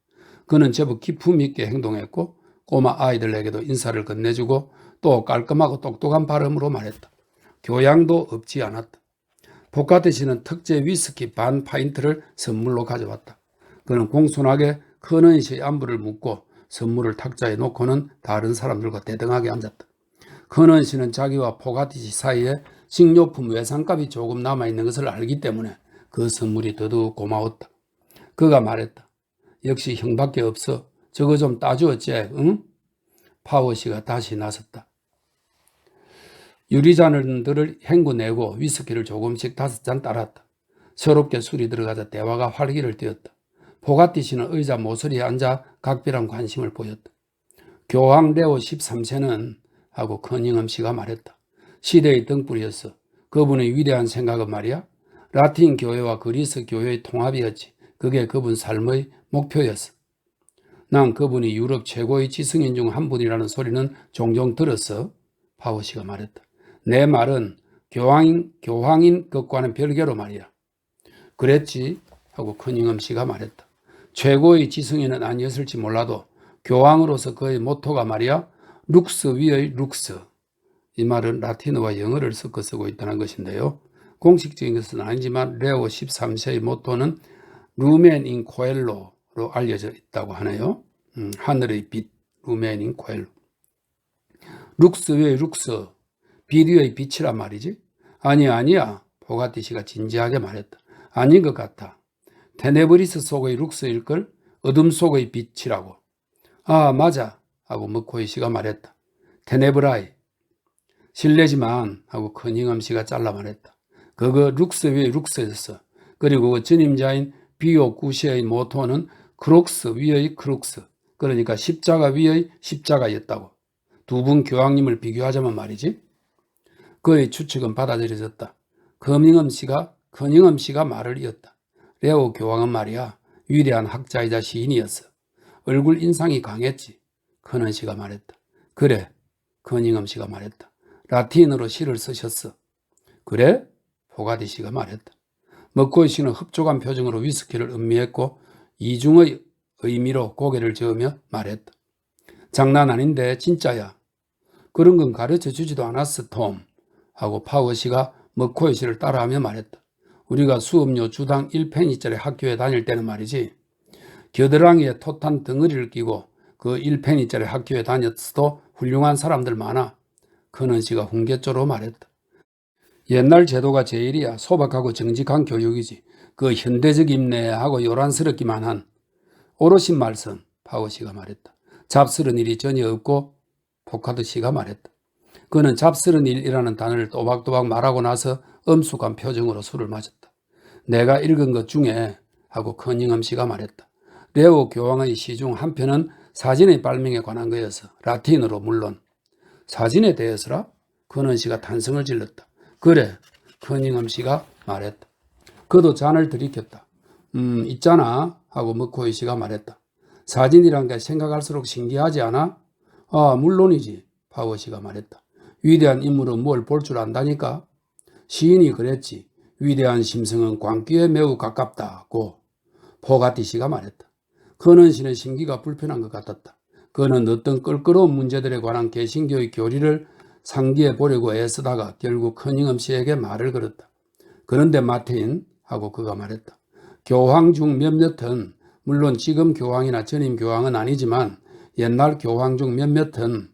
그는 제법 기품 있게 행동했고 꼬마 아이들에게도 인사를 건네주고 또 깔끔하고 똑똑한 발음으로 말했다. 교양도 없지 않았다. 포카티시는 특제 위스키 반 파인트를 선물로 가져왔다. 그는 공손하게 커넌 씨의 안부를 묻고 선물을 탁자에 놓고는 다른 사람들과 대등하게 앉았다. 커넌 씨는 자기와 포카티시 사이에 식료품 외상값이 조금 남아있는 것을 알기 때문에 그 선물이 더더욱 고마웠다. 그가 말했다. 역시 형밖에 없어. 저거 좀 따주어 잭, 응? 파워 씨가 다시 나섰다. 유리잔들을 헹구내고 위스키를 조금씩 5잔 따랐다. 새롭게 술이 들어가자 대화가 활기를 띠었다. 포가티시는 의자 모서리에 앉아 각별한 관심을 보였다. 교황 레오 13세는 하고 커닝엄 씨가 말했다. 시대의 등불이었어. 그분의 위대한 생각은 말이야. 라틴 교회와 그리스 교회의 통합이었지. 그게 그분 삶의 목표였어. 난 그분이 유럽 최고의 지성인 중 한 분이라는 소리는 종종 들었어. 파워 씨가 말했다. 내 말은 교황인 것과는 별개로 말이야. 그랬지 하고 커닝엄 씨가 말했다. 최고의 지성인은 아니었을지 몰라도 교황으로서 그의 모토가 말이야. 룩스 위의 룩스. 이 말은 라틴어와 영어를 섞어 쓰고 있다는 것인데요. 공식적인 것은 아니지만 레오 13세의 모토는 루멘 인 코엘로로 알려져 있다고 하네요. 하늘의 빛, 루멘 인 코엘로. 룩스 위의 룩스, 빛 위의 빛이란 말이지. 아니야. 포가티시가 진지하게 말했다. 아닌 것 같아. 테네브리스 속의 룩스일걸? 어둠 속의 빛이라고. 아, 맞아. 하고 머코이 씨가 말했다. 테네브라이. 실례지만 하고 커닝엄 씨가 잘라 말했다. 그거 룩스 위의 룩스였어. 그리고 그 전임자인 비오 구시의 모토는 크룩스 위의 크룩스. 그러니까 십자가 위의 십자가였다고. 두 분 교황님을 비교하자면 말이지. 그의 추측은 받아들여졌다. 커닝엄 씨가 말을 이었다. 레오 교황은 말이야. 위대한 학자이자 시인이었어. 얼굴 인상이 강했지. 커넌 씨가 말했다. 그래, 커닝엄 씨가 말했다. 라틴어로 시를 쓰셨어. 그래? 포가디 씨가 말했다. 머코이 씨는 흡족한 표정으로 위스키를 음미했고 이중의 의미로 고개를 저으며 말했다. 장난 아닌데 진짜야. 그런 건 가르쳐 주지도 않았어, 톰. 하고 파워 씨가 머코이 씨를 따라하며 말했다. 우리가 수업료 주당 1페니짜리 학교에 다닐 때는 말이지. 겨드랑이에 톳한 덩어리를 끼고 그 1페니짜리 학교에 다녔어도 훌륭한 사람들 많아. 커넌 씨가 훈계조로 말했다. 옛날 제도가 제일이야. 소박하고 정직한 교육이지. 그 현대적 인내하고 요란스럽기만 한 오롯인 말씀. 파워 씨가 말했다. 잡스런 일이 전혀 없고 포카드 씨가 말했다. 그는 잡스런 일이라는 단어를 또박또박 말하고 나서 엄숙한 표정으로 술을 마셨다. 내가 읽은 것 중에 하고 커닝엄 씨가 말했다. 레오 교황의 시 중 한 편은 사진의 발명에 관한 거여서 라틴어로 물론. 사진에 대해서라? 커넌 씨가 탄성을 질렀다. 그래, 커닝엄 씨가 말했다. 그도 잔을 들이켰다. 있잖아 하고 머코이 씨가 말했다. 사진이란 게 생각할수록 신기하지 않아? 아, 물론이지. 파워 씨가 말했다. 위대한 인물은 뭘 볼 줄 안다니까? 시인이 그랬지. 위대한 심성은 광기에 매우 가깝다고 포가티 씨가 말했다. 커넌 씨는 심기가 불편한 것 같았다. 그는 어떤 껄끄러운 문제들에 관한 개신교의 교리를 상기해 보려고 애쓰다가 결국 커닝엄 씨에게 말을 걸었다. 그런데 마틴 하고 그가 말했다. 교황 중 몇몇은 물론 지금 교황이나 전임 교황은 아니지만 옛날 교황 중 몇몇은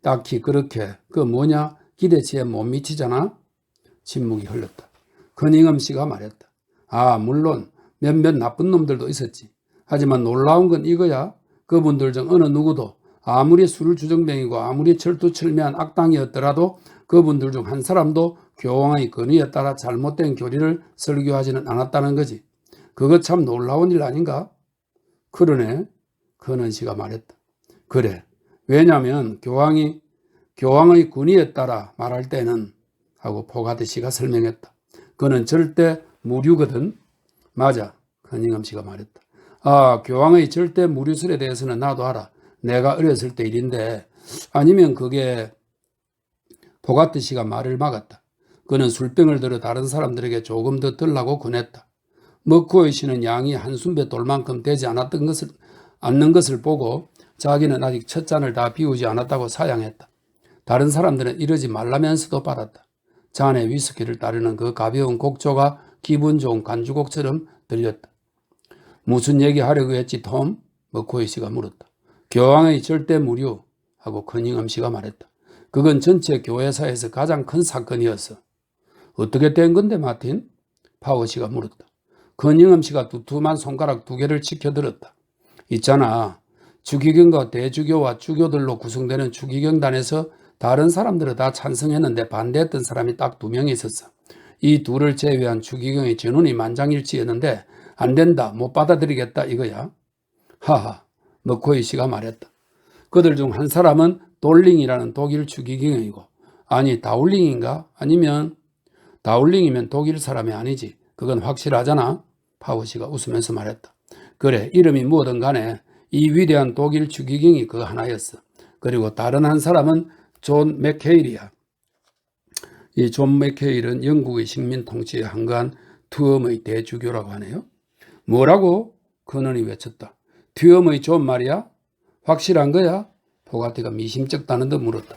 딱히 그렇게 그 뭐냐 기대치에 못 미치잖아. 침묵이 흘렀다. 커닝엄 씨가 말했다. 아, 물론 몇몇 나쁜 놈들도 있었지. 하지만 놀라운 건 이거야. 그분들 중 어느 누구도 아무리 술주정뱅이고 아무리 철두철미한 악당이었더라도 그분들 중 한 사람도 교황의 권위에 따라 잘못된 교리를 설교하지는 않았다는 거지. 그거 참 놀라운 일 아닌가? 그러네. 커넌 씨가 말했다. 그래. 왜냐하면 교황의 권위에 따라 말할 때는 하고 포가드 씨가 설명했다. 그는 절대 무류거든. 맞아. 커닝엄 씨가 말했다. 아, 교황의 절대 무류설에 대해서는 나도 알아. 내가 어렸을 때 일인데 아니면 그게 포가드 씨가 말을 막았다. 그는 술병을 들어 다른 사람들에게 조금 더 들라고 권했다. 머코이 씨는 양이 한숨배 돌만큼 되지 않는 것을 보고 자기는 아직 첫 잔을 다 비우지 않았다고 사양했다. 다른 사람들은 이러지 말라면서도 받았다. 잔에 위스키를 따르는 그 가벼운 곡조가 기분 좋은 간주곡처럼 들렸다. 무슨 얘기 하려고 했지, 톰? 머코이 씨가 물었다. 교황의 절대 무료 하고 커닝엄 씨가 말했다. 그건 전체 교회사에서 가장 큰 사건이었어. 어떻게 된 건데, 마틴? 파워 씨가 물었다. 커닝엄 씨가 두툼한 손가락 2개를 치켜들었다. 있잖아. 주기경과 대주교와 주교들로 구성되는 주기경단에서 다른 사람들은 다 찬성했는데 반대했던 사람이 딱 2명이 있었어. 이 둘을 제외한 주기경의 전원이 만장일치였는데 안 된다, 못 받아들이겠다 이거야. 하하, 머코이 씨가 말했다. 그들 중 한 사람은 돌링이라는 독일 주기경이고, 아니 다울링인가? 아니면 다울링이면 독일 사람이 아니지. 그건 확실하잖아. 파워 씨가 웃으면서 말했다. 그래, 이름이 뭐든 간에 이 위대한 독일 주기경이 그 하나였어. 그리고 다른 한 사람은 존 맥케일이야. 이 존 맥케일은 영국의 식민 통치에 한가한 투엄의 대주교라고 하네요. 뭐라고? 커넌이 외쳤다. 튜엄의 존 말이야? 확실한 거야? 포가티가 미심쩍다는 듯 물었다.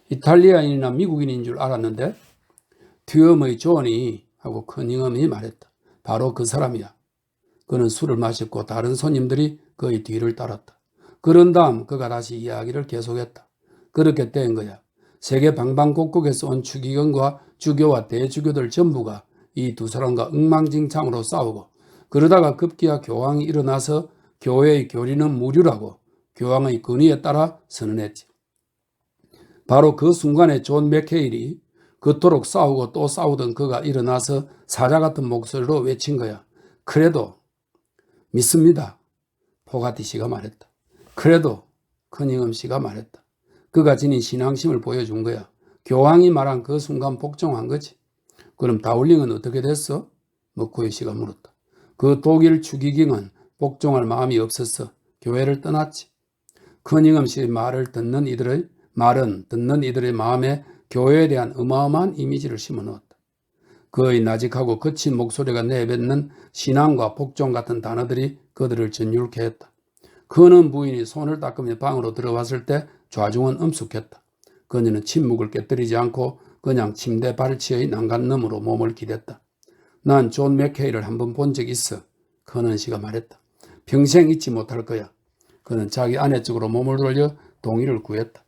이탈리아인이나 미국인인 줄 알았는데 튜엄의 존이 하고 커닝엄이 말했다. 바로 그 사람이야. 그는 술을 마셨고 다른 손님들이 그의 뒤를 따랐다. 그런 다음 그가 다시 이야기를 계속했다. 그렇게 된 거야. 세계 방방곡곡에서 온 추기경과 주교와 대주교들 전부가 이 두 사람과 엉망진창으로 싸우고 그러다가 급기야 교황이 일어나서 교회의 교리는 무류라고 교황의 권위에 따라 선언했지. 바로 그 순간에 존 맥케일이 그토록 싸우고 또 싸우던 그가 일어나서 사자 같은 목소리로 외친 거야. 그래도 믿습니다. 포가티 씨가 말했다. 그래도 커닝엄 씨가 말했다. 그가 지닌 신앙심을 보여준 거야. 교황이 말한 그 순간 복종한 거지. 그럼 다울링은 어떻게 됐어? 머코이 씨가 물었다. 그 독일 추기경은 복종할 마음이 없었어. 교회를 떠났지. 커닝엄 씨의 말을 듣는 이들의 말은 듣는 이들의 마음에 교회에 대한 어마어마한 이미지를 심어넣었다. 그의 나직하고 거친 목소리가 내뱉는 신앙과 복종 같은 단어들이 그들을 전율케 했다. 그는 부인이 손을 닦으며 방으로 들어왔을 때 좌중은 엄숙했다. 그녀는 침묵을 깨뜨리지 않고 그냥 침대 발치의 난간너머로 몸을 기댔다. 난 존 맥케이를 한번 본 적 있어. 커넌 씨가 말했다. 평생 잊지 못할 거야. 그는 자기 아내 쪽으로 몸을 돌려 동의를 구했다.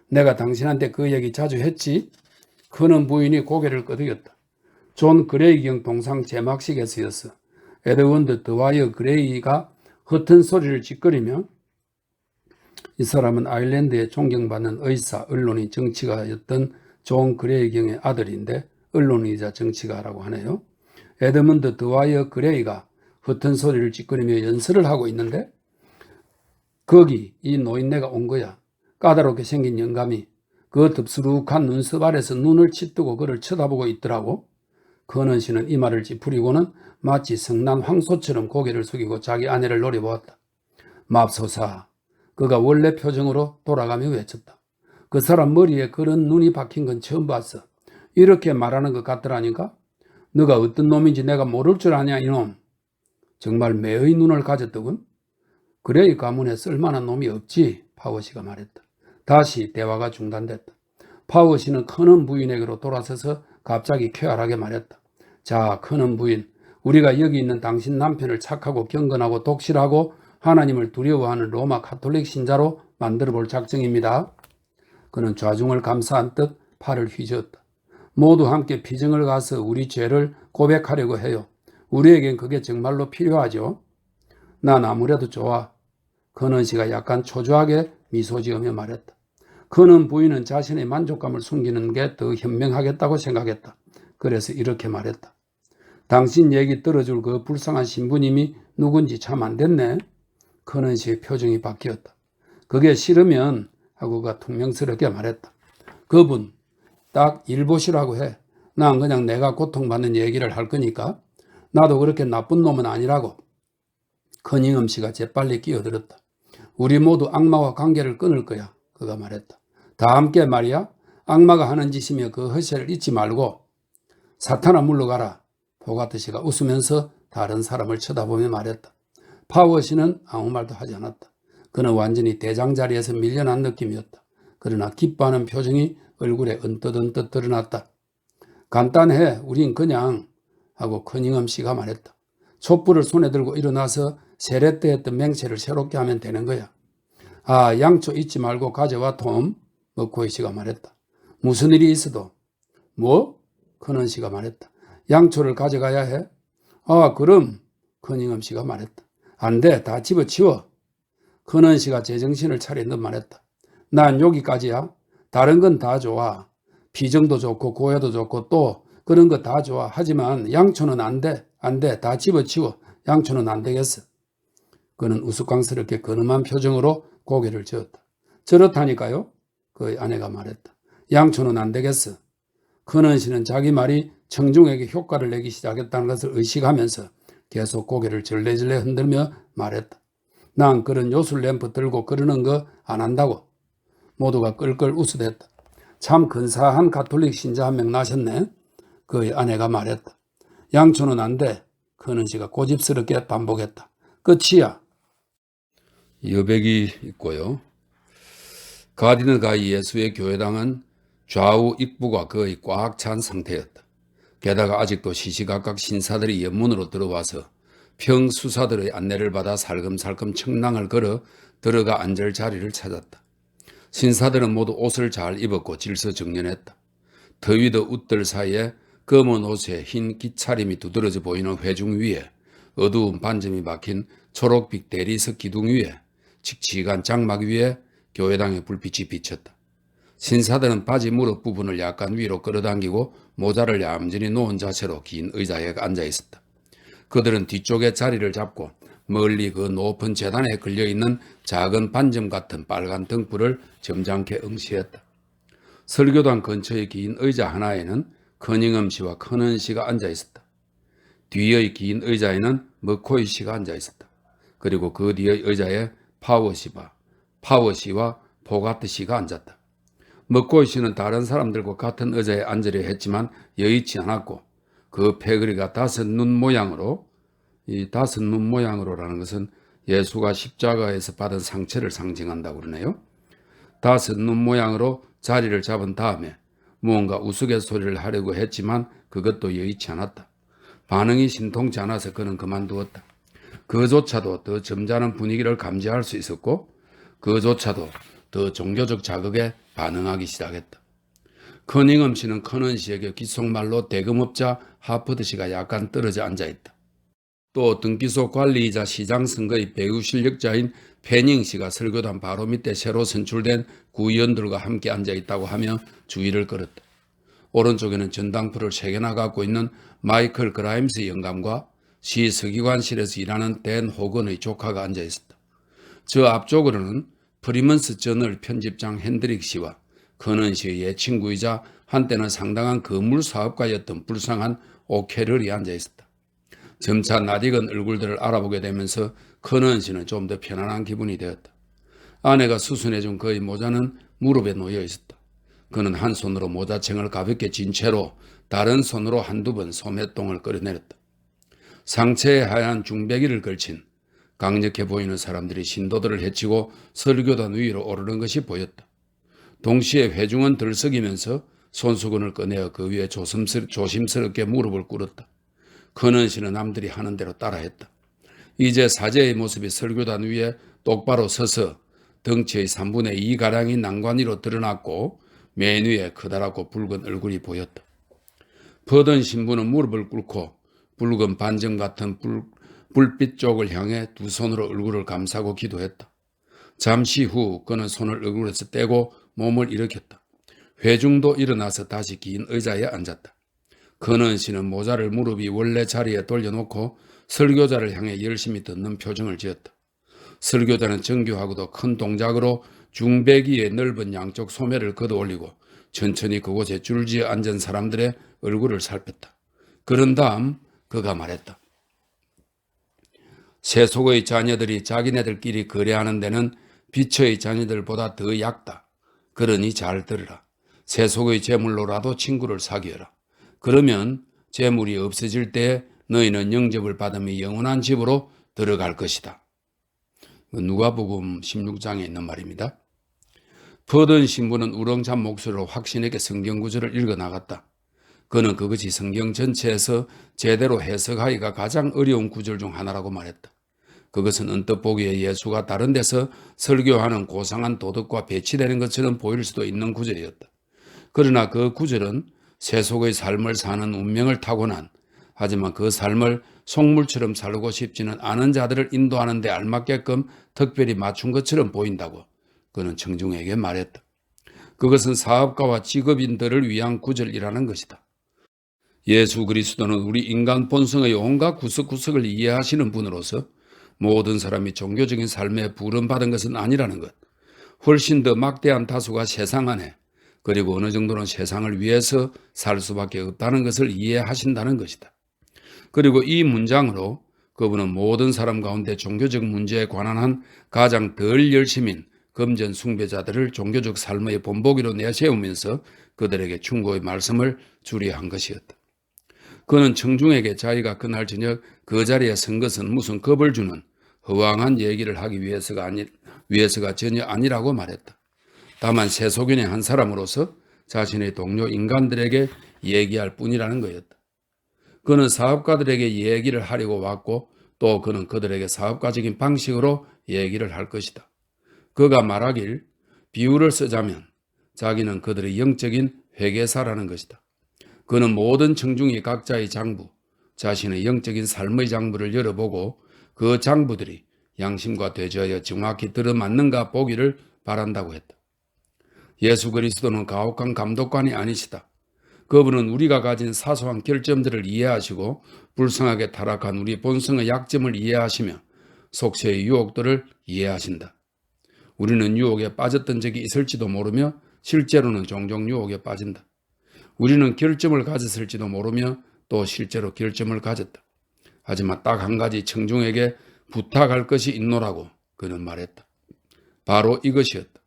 내가 당신한테 그 얘기 자주 했지? 커넌 부인이 고개를 끄덕였다. 존 그레이 경 동상 제막식에 쓰였어. 에드먼드 드와이어 그레이가 흩은 소리를 짓거리며 이 사람은 아일랜드에 존경받는 의사, 언론인, 정치가였던 존 그레이 경의 아들인데 언론이자 정치가라고 하네요. 에드먼드 드와이어 그레이가 흩은 소리를 짓거리며 연설을 하고 있는데 거기 이 노인네가 온 거야. 까다롭게 생긴 영감이 그 덥수룩한 눈썹 아래서 눈을 치뜨고 그를 쳐다보고 있더라고. 커넌 씨는 이마를 찌푸리고는 마치 성난 황소처럼 고개를 숙이고 자기 아내를 노려보았다. 맙소사. 그가 원래 표정으로 돌아가며 외쳤다. 그 사람 머리에 그런 눈이 박힌 건 처음 봤어. 이렇게 말하는 것 같더라니까? 너가 어떤 놈인지 내가 모를 줄 아냐 이놈. 정말 매의 눈을 가졌더군. 그래 이 가문에 쓸만한 놈이 없지. 파워 씨가 말했다. 다시 대화가 중단됐다. 파워 씨는 커넌 부인에게로 돌아서서 갑자기 쾌활하게 말했다. 자, 커넌 부인, 우리가 여기 있는 당신 남편을 착하고 경건하고 독실하고 하나님을 두려워하는 로마 가톨릭 신자로 만들어 볼 작정입니다. 그는 좌중을 감싸한 듯 팔을 휘저었다. 모두 함께 피정을 가서 우리 죄를 고백하려고 해요. 우리에겐 그게 정말로 필요하죠. 난 아무래도 좋아. 커넌 씨가 약간 초조하게 미소 지으며 말했다. 커넌 부인은 자신의 만족감을 숨기는 게 더 현명하겠다고 생각했다. 그래서 이렇게 말했다. 당신 얘기 들어줄 그 불쌍한 신부님이 누군지 참 안 됐네. 커넌 씨의 표정이 바뀌었다. 그게 싫으면 하고 그가 퉁명스럽게 말했다. 그분 딱 일보시라고 해. 난 그냥 내가 고통받는 얘기를 할 거니까. 나도 그렇게 나쁜 놈은 아니라고. 커닝엄 씨가 재빨리 끼어들었다. 우리 모두 악마와 관계를 끊을 거야. 그가 말했다. 다 함께 말이야. 악마가 하는 짓이며 그 허세를 잊지 말고. 사탄아 물러가라. 보가트 씨가 웃으면서 다른 사람을 쳐다보며 말했다. 파워 씨는 아무 말도 하지 않았다. 그는 완전히 대장 자리에서 밀려난 느낌이었다. 그러나 기뻐하는 표정이 얼굴에 언뜻 드러났다. 간단해. 우린 그냥 하고 커닝엄 씨가 말했다. 촛불을 손에 들고 일어나서 세례때 했던 맹세를 새롭게 하면 되는 거야. 아, 양초 잊지 말고 가져와 톰. 머코이 씨가 말했다. 무슨 일이 있어도. 뭐? 커넌 씨가 말했다. 양초를 가져가야 해? 아, 그럼. 커닝엄 씨가 말했다. 안 돼. 다 집어치워. 커넌 씨가 제정신을 차린 듯 말했다. 난 여기까지야. 다른 건 다 좋아. 비정도 좋고 고해도 좋고 또 그런 거 다 좋아. 하지만 양초는 안 돼. 안 돼. 다 집어치워. 양초는 안 되겠어. 그는 우스꽝스럽게 근엄한 표정으로 고개를 저었다. 저렇다니까요? 그의 아내가 말했다. 양초는 안 되겠어. 커넌 씨는 자기 말이 청중에게 효과를 내기 시작했다는 것을 의식하면서 계속 고개를 절레절레 흔들며 말했다. 난 그런 요술 램프 들고 그러는 거 안 한다고. 모두가 끌끌 웃어댔다. 참 근사한 가톨릭 신자 한 명 나셨네. 그의 아내가 말했다. 양초는 안 돼. 커넌 씨가 고집스럽게 반복했다. 끝이야. 여백이 있고요. 가디너 가이 예수의 교회당은 좌우 입구가 거의 꽉 찬 상태였다. 게다가 아직도 시시각각 신사들이 옆문으로 들어와서 평수사들의 안내를 받아 살금살금 청랑을 걸어 들어가 앉을 자리를 찾았다. 신사들은 모두 옷을 잘 입었고 질서정연했다. 더 위더 웃들 사이에 검은 옷에 흰 깃차림이 두드러져 보이는 회중 위에 어두운 반점이 박힌 초록빛 대리석 기둥 위에 칙칙한 장막 위에 교회당의 불빛이 비쳤다. 신사들은 바지 무릎 부분을 약간 위로 끌어당기고 모자를 얌전히 놓은 자세로 긴 의자에 앉아 있었다. 그들은 뒤쪽에 자리를 잡고 멀리 그 높은 제단에 걸려있는 작은 반점 같은 빨간 등불을 점잖게 응시했다. 설교당 근처의 긴 의자 하나에는 커닝엄 씨와 커넌 씨가 앉아 있었다. 뒤의 긴 의자에는 머코이 씨가 앉아 있었다. 그리고 그 뒤의 의자에 파워 씨와 보가트 씨가 앉았다. 먹고 있는 다른 사람들과 같은 의자에 앉으려 했지만 여의치 않았고 그 패거리가 5눈 모양으로, 이 5눈 모양으로라는 것은 예수가 십자가에서 받은 상처를 상징한다고 그러네요. 5눈 모양으로 자리를 잡은 다음에 무언가 우스갯소리를 하려고 했지만 그것도 여의치 않았다. 반응이 신통치 않아서 그는 그만두었다. 그조차도 더 점잖은 분위기를 감지할 수 있었고 그조차도 더 종교적 자극에 반응하기 시작했다. 커닝엄 씨는 커넌 씨에게 귓속말로 대금업자 하퍼드 씨가 약간 떨어져 앉아있다. 또 등기소 관리이자 시장 선거의 배우 실력자인 패닝 씨가 설교단 바로 밑에 새로 선출된 구의원들과 함께 앉아있다고 하며 주의를 끌었다. 오른쪽에는 전당포를 3개나 갖고 있는 마이클 그라임스 영감과 시 서기관실에서 일하는 댄 호건의 조카가 앉아있었다. 저 앞쪽으로는 프리먼스 저널 편집장 핸드릭 씨와 커넌 씨의 옛 친구이자 한때는 상당한 건물 사업가였던 불쌍한 오캐럴이 앉아있었다. 점차 낯익은 얼굴들을 알아보게 되면서 커넌 씨는 좀 더 편안한 기분이 되었다. 아내가 수선해준 그의 모자는 무릎에 놓여 있었다. 그는 한 손으로 모자챙을 가볍게 쥔 채로 다른 손으로 한두 번 소매똥을 끌어내렸다. 상체에 하얀 중배기를 걸친 강력해 보이는 사람들이 신도들을 해치고 설교단 위로 오르는 것이 보였다. 동시에 회중은 들썩이면서 손수건을 꺼내어 그 위에 조심스럽게 무릎을 꿇었다. 커넌 씨는 남들이 하는 대로 따라했다. 이제 사제의 모습이 설교단 위에 똑바로 서서 덩치의 3분의 2가량이 난관 위로 드러났고 맨 위에 커다랗고 붉은 얼굴이 보였다. 퍼던 신부는 무릎을 꿇고 붉은 반점 같은 불빛 쪽을 향해 두 손으로 얼굴을 감싸고 기도했다. 잠시 후 그는 손을 얼굴에서 떼고 몸을 일으켰다. 회중도 일어나서 다시 긴 의자에 앉았다. 커넌 씨는 모자를 무릎 위 원래 자리에 돌려놓고 설교자를 향해 열심히 듣는 표정을 지었다. 설교자는 정교하고도 큰 동작으로 중배기의 넓은 양쪽 소매를 걷어올리고 천천히 그곳에 줄지어 앉은 사람들의 얼굴을 살폈다. 그런 다음 그가 말했다. 세속의 자녀들이 자기네들끼리 거래하는 데는 빛의 자녀들보다 더 얕다. 그러니 잘 들으라. 세속의 재물로라도 친구를 사귀어라. 그러면 재물이 없어질 때에 너희는 영접을 받으며 영원한 집으로 들어갈 것이다. 누가복음 16장에 있는 말입니다. 퍼던 신부는 우렁찬 목소리로 확신에게 성경 구절을 읽어나갔다. 그는 그것이 성경 전체에서 제대로 해석하기가 가장 어려운 구절 중 하나라고 말했다. 그것은 언뜻 보기에 예수가 다른 데서 설교하는 고상한 도덕과 배치되는 것처럼 보일 수도 있는 구절이었다. 그러나 그 구절은 세속의 삶을 사는 운명을 타고난, 하지만 그 삶을 속물처럼 살고 싶지는 않은 자들을 인도하는 데 알맞게끔 특별히 맞춘 것처럼 보인다고 그는 청중에게 말했다. 그것은 사업가와 직업인들을 위한 구절이라는 것이다. 예수 그리스도는 우리 인간 본성의 온갖 구석구석을 이해하시는 분으로서 모든 사람이 종교적인 삶에 부름받은 것은 아니라는 것, 훨씬 더 막대한 다수가 세상 안에 그리고 어느 정도는 세상을 위해서 살 수밖에 없다는 것을 이해하신다는 것이다. 그리고 이 문장으로 그분은 모든 사람 가운데 종교적 문제에 관한 한 가장 덜 열심인 금전 숭배자들을 종교적 삶의 본보기로 내세우면서 그들에게 충고의 말씀을 주리한 것이었다. 그는 청중에게 자기가 그날 저녁 그 자리에 선 것은 무슨 겁을 주는 허황한 얘기를 하기 위해서가 전혀 아니라고 말했다. 다만 세속인의 한 사람으로서 자신의 동료 인간들에게 얘기할 뿐이라는 거였다. 그는 사업가들에게 얘기를 하려고 왔고 또 그는 그들에게 사업가적인 방식으로 얘기를 할 것이다. 그가 말하길 비유를 쓰자면 자기는 그들의 영적인 회계사라는 것이다. 그는 모든 청중이 각자의 장부, 자신의 영적인 삶의 장부를 열어보고 그 장부들이 양심과 대조하여 정확히 들어맞는가 보기를 바란다고 했다. 예수 그리스도는 가혹한 감독관이 아니시다. 그분은 우리가 가진 사소한 결점들을 이해하시고 불쌍하게 타락한 우리 본성의 약점을 이해하시며 속세의 유혹들을 이해하신다. 우리는 유혹에 빠졌던 적이 있을지도 모르며 실제로는 종종 유혹에 빠진다. 우리는 결점을 가졌을지도 모르며 또 실제로 결점을 가졌다. 하지만 딱 한 가지 청중에게 부탁할 것이 있노라고 그는 말했다. 바로 이것이었다.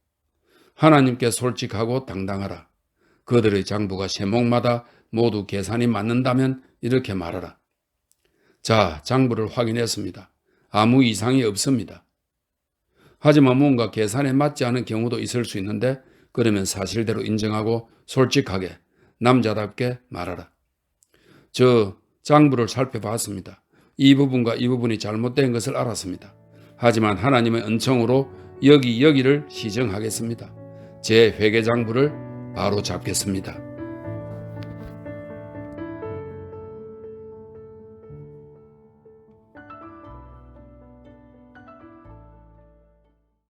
하나님께 솔직하고 당당하라. 그들의 장부가 세목마다 모두 계산이 맞는다면 이렇게 말하라. 자, 장부를 확인했습니다. 아무 이상이 없습니다. 하지만 뭔가 계산에 맞지 않은 경우도 있을 수 있는데 그러면 사실대로 인정하고 솔직하게 남자답게 말하라. 저 장부를 살펴봤습니다. 이 부분과 이 부분이 잘못된 것을 알았습니다. 하지만 하나님의 은총으로 여기를 시정하겠습니다. 제 회계장부를 바로 잡겠습니다.